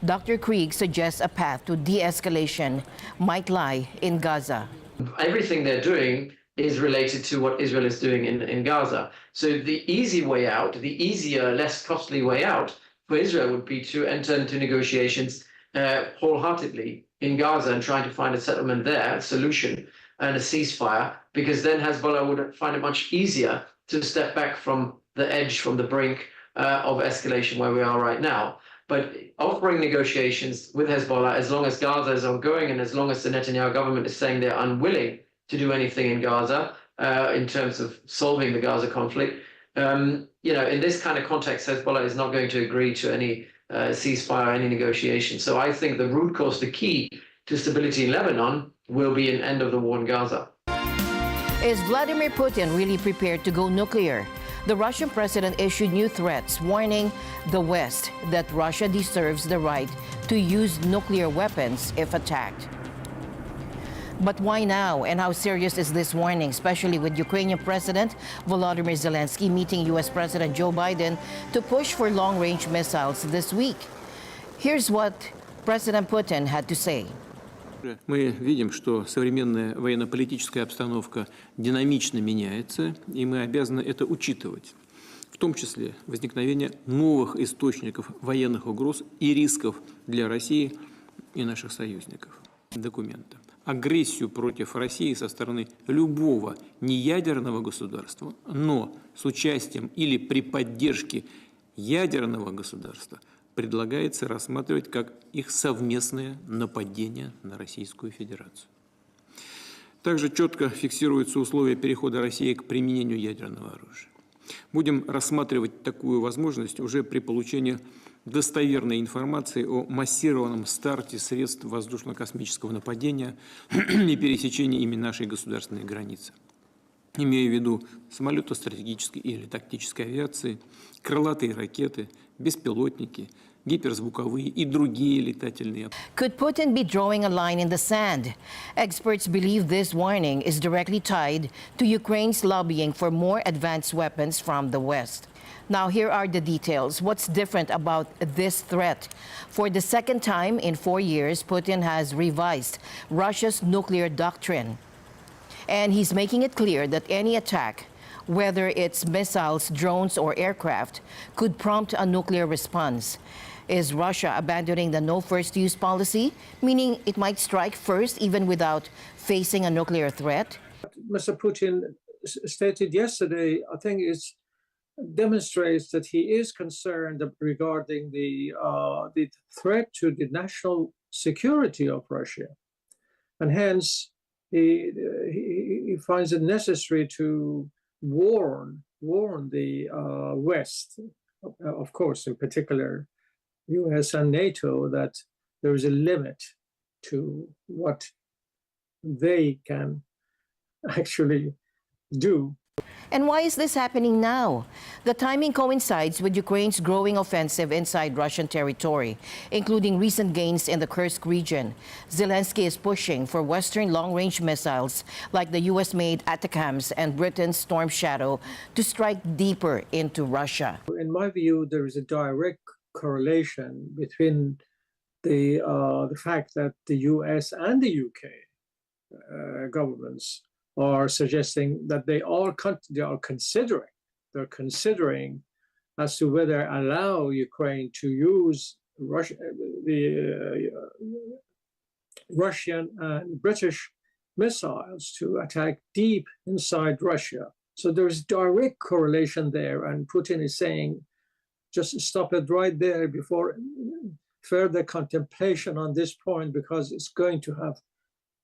Dr. Krieg suggests a path to de-escalation might lie in Gaza. Everything they're doing is related to what Israel is doing in Gaza. So the easy way out, the easier, less costly way out for Israel would be to enter into negotiations wholeheartedly in Gaza and trying to find a settlement there, a solution, and a ceasefire, because then Hezbollah would find it much easier to step back from the edge, from the brink of escalation where we are right now. But offering negotiations with Hezbollah, as long as Gaza is ongoing and as long as the Netanyahu government is saying they're unwilling to do anything in Gaza in terms of solving the Gaza conflict, in this kind of context, Hezbollah is not going to agree to any ceasefire, any negotiation. So I think the root cause, the key to stability in Lebanon, will be an end of the war in Gaza. Is Vladimir Putin really prepared to go nuclear? The Russian president issued new threats, warning the West that Russia deserves the right to use nuclear weapons if attacked. But why now, and how serious is this warning, especially with Ukrainian President Volodymyr Zelenskyy meeting U.S. President Joe Biden to push for long-range missiles this week? Here's what President Putin had to say. Мы видим, что современная военно-политическая обстановка динамично меняется, и мы обязаны это учитывать, в том числе возникновение новых источников военных угроз и рисков для России и наших союзников. Документа. Агрессию против России со стороны любого неядерного государства, но с участием или при поддержке ядерного государства предлагается рассматривать как их совместное нападение на Российскую Федерацию. Также четко фиксируются условия перехода России к применению ядерного оружия. Будем рассматривать такую возможность уже при получении достоверной информации о массированном старте средств воздушно-космического нападения и пересечении ими нашей государственной границы. Имея в виду самолеты стратегической или тактической авиации, крылатые ракеты, беспилотники, гиперзвуковые и другие летательные. Could Putin be drawing a line in the sand? Experts believe this warning is directly tied to Ukraine's lobbying for more advanced weapons from the West. Now, here are the details. What's different about this threat? For the second time in 4 years, Putin has revised Russia's nuclear doctrine. And he's making it clear that any attack whether it's missiles, drones, or aircraft, could prompt a nuclear response. Is Russia abandoning the no first use policy, meaning it might strike first even without facing a nuclear threat? Mr. Putin stated yesterday, I think it demonstrates that he is concerned regarding the threat to the national security of Russia. And hence, he finds it necessary to warn the West, of course, in particular, US and NATO, that there is a limit to what they can actually do. And why is this happening now? The timing coincides with Ukraine's growing offensive inside Russian territory, including recent gains in the Kursk region. Zelenskyy is pushing for Western long-range missiles like the US-made ATACMS and Britain's Storm Shadow to strike deeper into Russia. In my view, there is a direct correlation between the fact that the US and the UK governments are suggesting that they are considering as to whether allow Ukraine to use Russian and British missiles to attack deep inside Russia. So there's direct correlation there, and Putin is saying, just stop it right there before further contemplation on this point, because it's going to have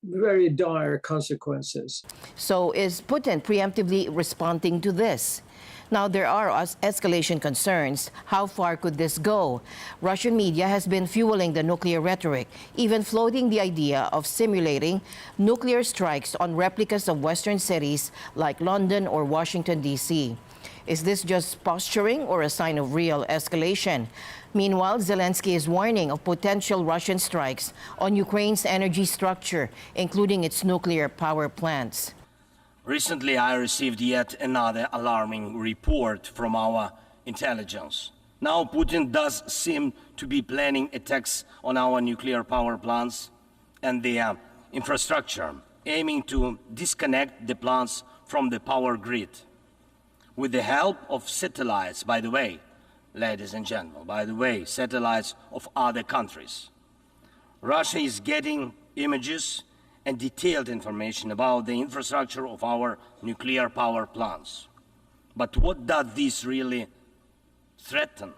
very dire consequences. So is Putin preemptively responding to this? Now, there are escalation concerns. How far could this go? Russian media has been fueling the nuclear rhetoric, even floating the idea of simulating nuclear strikes on replicas of Western cities like London or Washington, D.C. Is this just posturing or a sign of real escalation? Meanwhile, Zelenskyy is warning of potential Russian strikes on Ukraine's energy structure, including its nuclear power plants. Recently, I received yet another alarming report from our intelligence. Now, Putin does seem to be planning attacks on our nuclear power plants and the infrastructure, aiming to disconnect the plants from the power grid. With the help of satellites, by the way, ladies and gentlemen, satellites of other countries. Russia is getting images and detailed information about the infrastructure of our nuclear power plants. But what does this really threaten?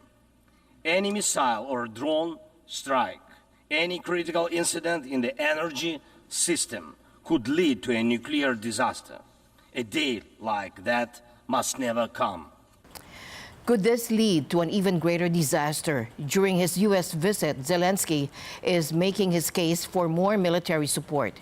Any missile or drone strike, any critical incident in the energy system could lead to a nuclear disaster. A day like that must never come. Could this lead to an even greater disaster? During his U.S. visit, Zelenskyy is making his case for more military support.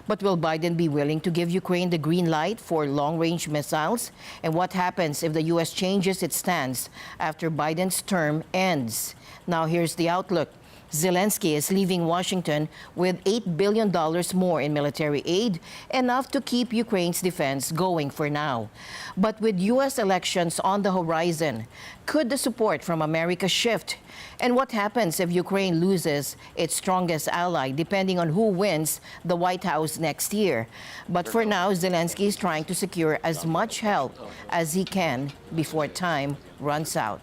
But will Biden be willing to give Ukraine the green light for long-range missiles? And what happens if the U.S. changes its stance after Biden's term ends? Now here's the outlook. Zelenskyy is leaving Washington with $8 billion more in military aid, enough to keep Ukraine's defense going for now. But with U.S. elections on the horizon, could the support from America shift? And what happens if Ukraine loses its strongest ally, depending on who wins the White House next year? But for now, Zelenskyy is trying to secure as much help as he can before time runs out.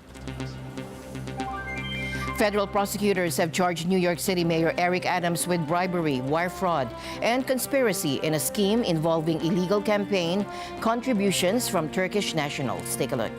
Federal prosecutors have charged New York City Mayor Eric Adams with bribery, wire fraud, and conspiracy in a scheme involving illegal campaign contributions from Turkish nationals. Take a look.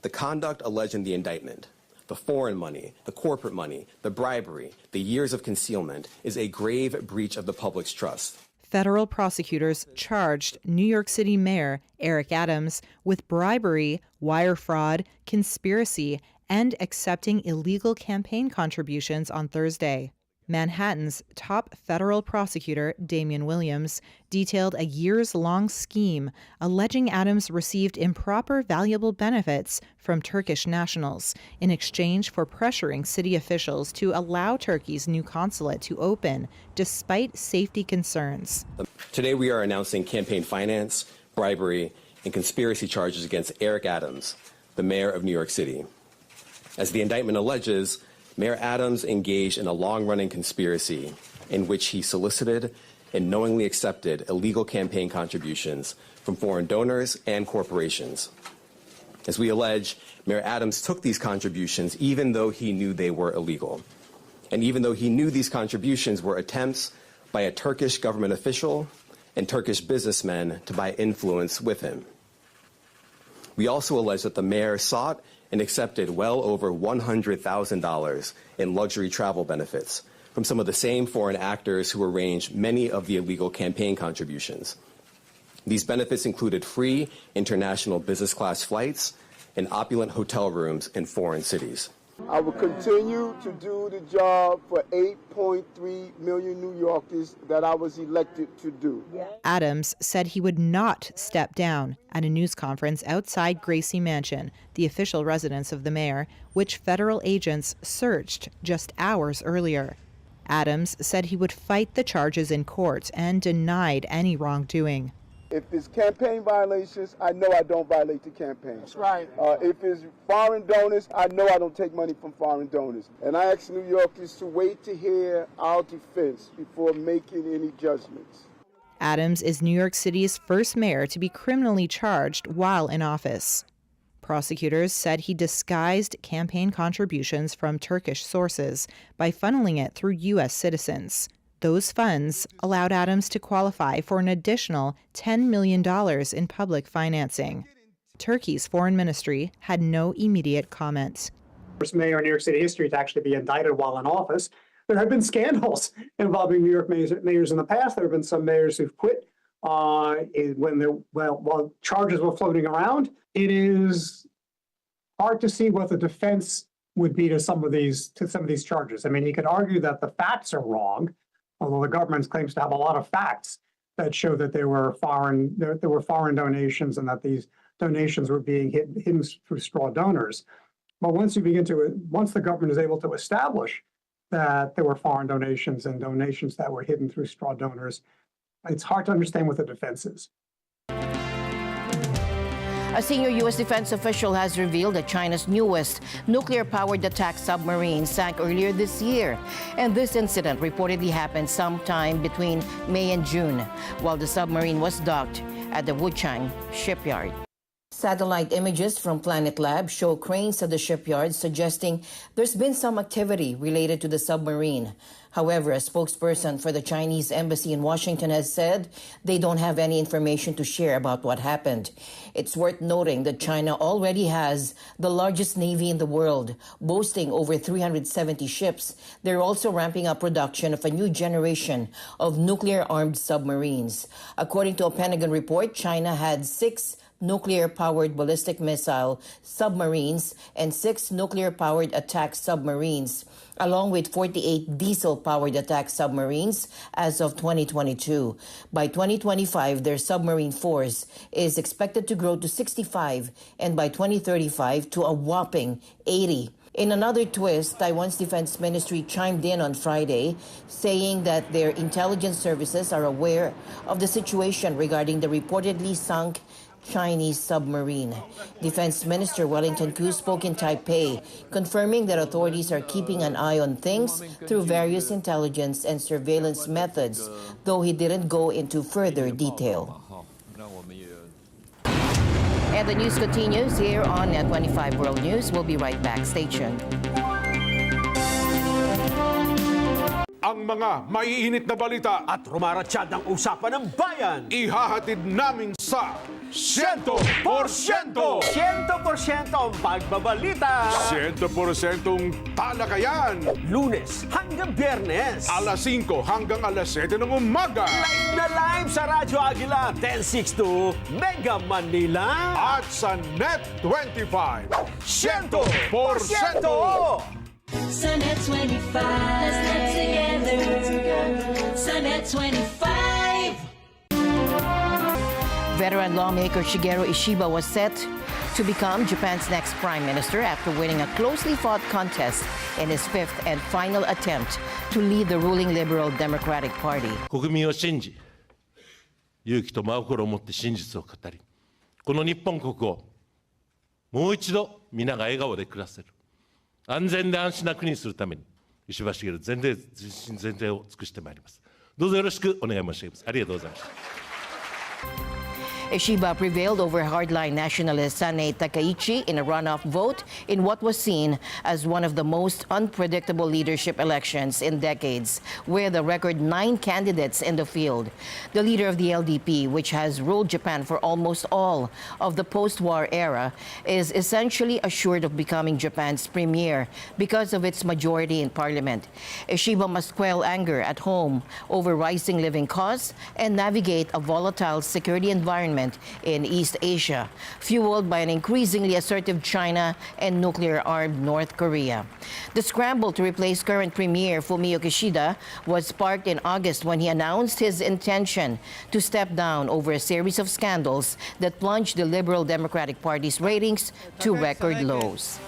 The conduct alleged in the indictment, the foreign money, the corporate money, the bribery, the years of concealment, is a grave breach of the public's trust. Federal prosecutors charged New York City Mayor Eric Adams with bribery, wire fraud, conspiracy, and accepting illegal campaign contributions on Thursday. Manhattan's top federal prosecutor, Damian Williams, detailed a years-long scheme alleging Adams received improper valuable benefits from Turkish nationals in exchange for pressuring city officials to allow Turkey's new consulate to open, despite safety concerns. Today we are announcing campaign finance, bribery, and conspiracy charges against Eric Adams, the mayor of New York City. As the indictment alleges, Mayor Adams engaged in a long-running conspiracy in which he solicited and knowingly accepted illegal campaign contributions from foreign donors and corporations. As we allege, Mayor Adams took these contributions even though he knew they were illegal, and even though he knew these contributions were attempts by a Turkish government official and Turkish businessmen to buy influence with him. We also allege that the mayor sought and accepted well over $100,000 in luxury travel benefits from some of the same foreign actors who arranged many of the illegal campaign contributions. These benefits included free international business class flights and opulent hotel rooms in foreign cities. I will continue to do the job for 8.3 million New Yorkers that I was elected to do. Adams said he would not step down at a news conference outside Gracie Mansion, the official residence of the mayor, which federal agents searched just hours earlier. Adams said he would fight the charges in court and denied any wrongdoing. If it's campaign violations, I know I don't violate the campaign. That's right. If it's foreign donors, I know I don't take money from foreign donors. And I ask New Yorkers to wait to hear our defense before making any judgments. Adams is New York City's first mayor to be criminally charged while in office. Prosecutors said he disguised campaign contributions from Turkish sources by funneling it through U.S. citizens. Those funds allowed Adams to qualify for an additional $10 million in public financing. Turkey's foreign ministry had no immediate comment. First mayor in New York City history to actually be indicted while in office. There have been scandals involving New York mayors in the past. There have been some mayors who've quit while charges were floating around. It is hard to see what the defense would be to some of these charges. I mean, you could argue that the facts are wrong, although the government claims to have a lot of facts that show that there were foreign donations and that these donations were being hidden through straw donors. But once the government is able to establish that there were foreign donations and donations that were hidden through straw donors, it's hard to understand what the defense is. A senior U.S. defense official has revealed that China's newest nuclear-powered attack submarine sank earlier this year. And this incident reportedly happened sometime between May and June, while the submarine was docked at the Wuchang shipyard. Satellite images from Planet Lab show cranes at the shipyard suggesting there's been some activity related to the submarine. However, a spokesperson for the Chinese embassy in Washington has said they don't have any information to share about what happened. It's worth noting that China already has the largest navy in the world, boasting over 370 ships. They're also ramping up production of a new generation of nuclear-armed submarines. According to a Pentagon report, China had 6 nuclear-powered ballistic missile submarines and 6 nuclear-powered attack submarines, along with 48 diesel-powered attack submarines as of 2022. By 2025, their submarine force is expected to grow to 65, and by 2035 to a whopping 80. In another twist, Taiwan's defense ministry chimed in on Friday, saying that their intelligence services are aware of the situation regarding the reportedly sunk Chinese submarine. Defense Minister Wellington Koo spoke in Taipei, confirming that authorities are keeping an eye on things through various intelligence and surveillance methods, though he didn't go into further detail. And the news continues here on Net 25 World News. We'll be right back. Stay tuned. Ang mga maiinit na balita at rumaratsyad ng usapan ng bayan, ihahatid namin sa 100%! 100% ang pagbabalita! 100% talakayan! Lunes hanggang Biyernes! Alas 5 hanggang alas 7 ng umaga! Live na live sa Radyo Agila 1062 Mega Manila! At sa Net 25! 100%! Sa Net 25, let's live together. Sa Net 25. Veteran lawmaker Shigeru Ishiba was set to become Japan's next prime minister after winning a closely fought contest in his 5th and final attempt to lead the ruling Liberal Democratic Party. 国民を信じ、勇気と真心を持って真実を語り、この日本国をもう一度皆が笑顔で暮らせる。安全で安心な国にするために石破茂全力を尽くしてまいります。どうぞよろしくお願い申し上げます。ありがとうございました。Ishiba prevailed over hardline nationalist Sanay Takaichi in a runoff vote in what was seen as one of the most unpredictable leadership elections in decades, with a record 9 candidates in the field. The leader of the LDP, which has ruled Japan for almost all of the post-war era, is essentially assured of becoming Japan's premier because of its majority in parliament. Ishiba must quell anger at home over rising living costs and navigate a volatile security environment in East Asia, fueled by an increasingly assertive China and nuclear-armed North Korea. The scramble to replace current Premier Fumio Kishida was sparked in August when he announced his intention to step down over a series of scandals that plunged the Liberal Democratic Party's ratings to record lows.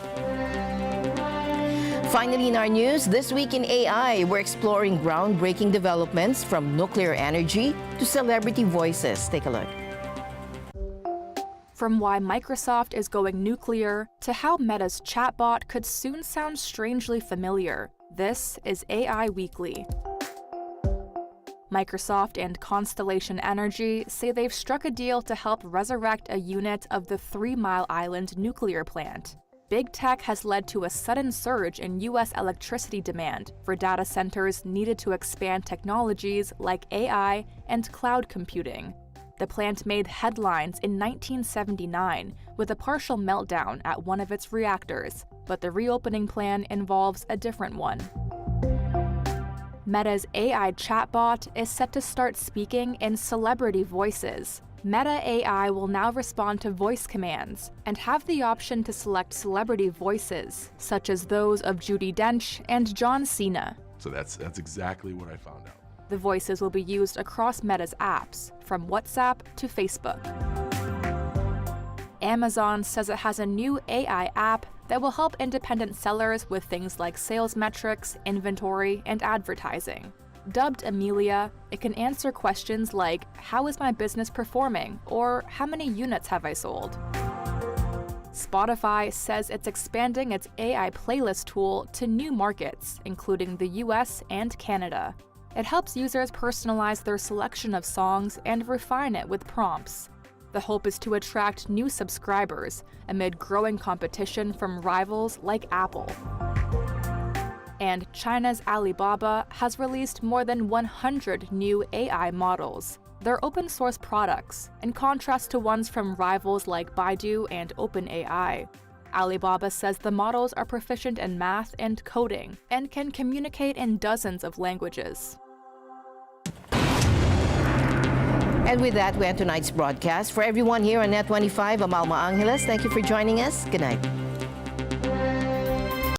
Finally, in our news, this week in AI, we're exploring groundbreaking developments from nuclear energy to celebrity voices. Take a look. From why Microsoft is going nuclear to how Meta's chatbot could soon sound strangely familiar, this is AI Weekly. Microsoft and Constellation Energy say they've struck a deal to help resurrect a unit of the 3 Mile Island nuclear plant. Big tech has led to a sudden surge in U.S. electricity demand for data centers needed to expand technologies like AI and cloud computing. The plant made headlines in 1979 with a partial meltdown at one of its reactors, but the reopening plan involves a different one. Meta's AI chatbot is set to start speaking in celebrity voices. Meta AI will now respond to voice commands and have the option to select celebrity voices, such as those of Judi Dench and John Cena. So that's exactly what I found out. The voices will be used across Meta's apps, from WhatsApp to Facebook. Amazon says it has a new AI app that will help independent sellers with things like sales metrics, inventory, and advertising. Dubbed Amelia, it can answer questions like, "How is my business performing?" or "How many units have I sold?" Spotify says it's expanding its AI playlist tool to new markets, including the US and Canada. It helps users personalize their selection of songs and refine it with prompts. The hope is to attract new subscribers amid growing competition from rivals like Apple. And China's Alibaba has released more than 100 new AI models. They're open source products, in contrast to ones from rivals like Baidu and OpenAI. Alibaba says the models are proficient in math and coding and can communicate in dozens of languages. And with that, we end tonight's broadcast. For everyone here on Net 25, I'm Alma Angeles. Thank you for joining us. Good night.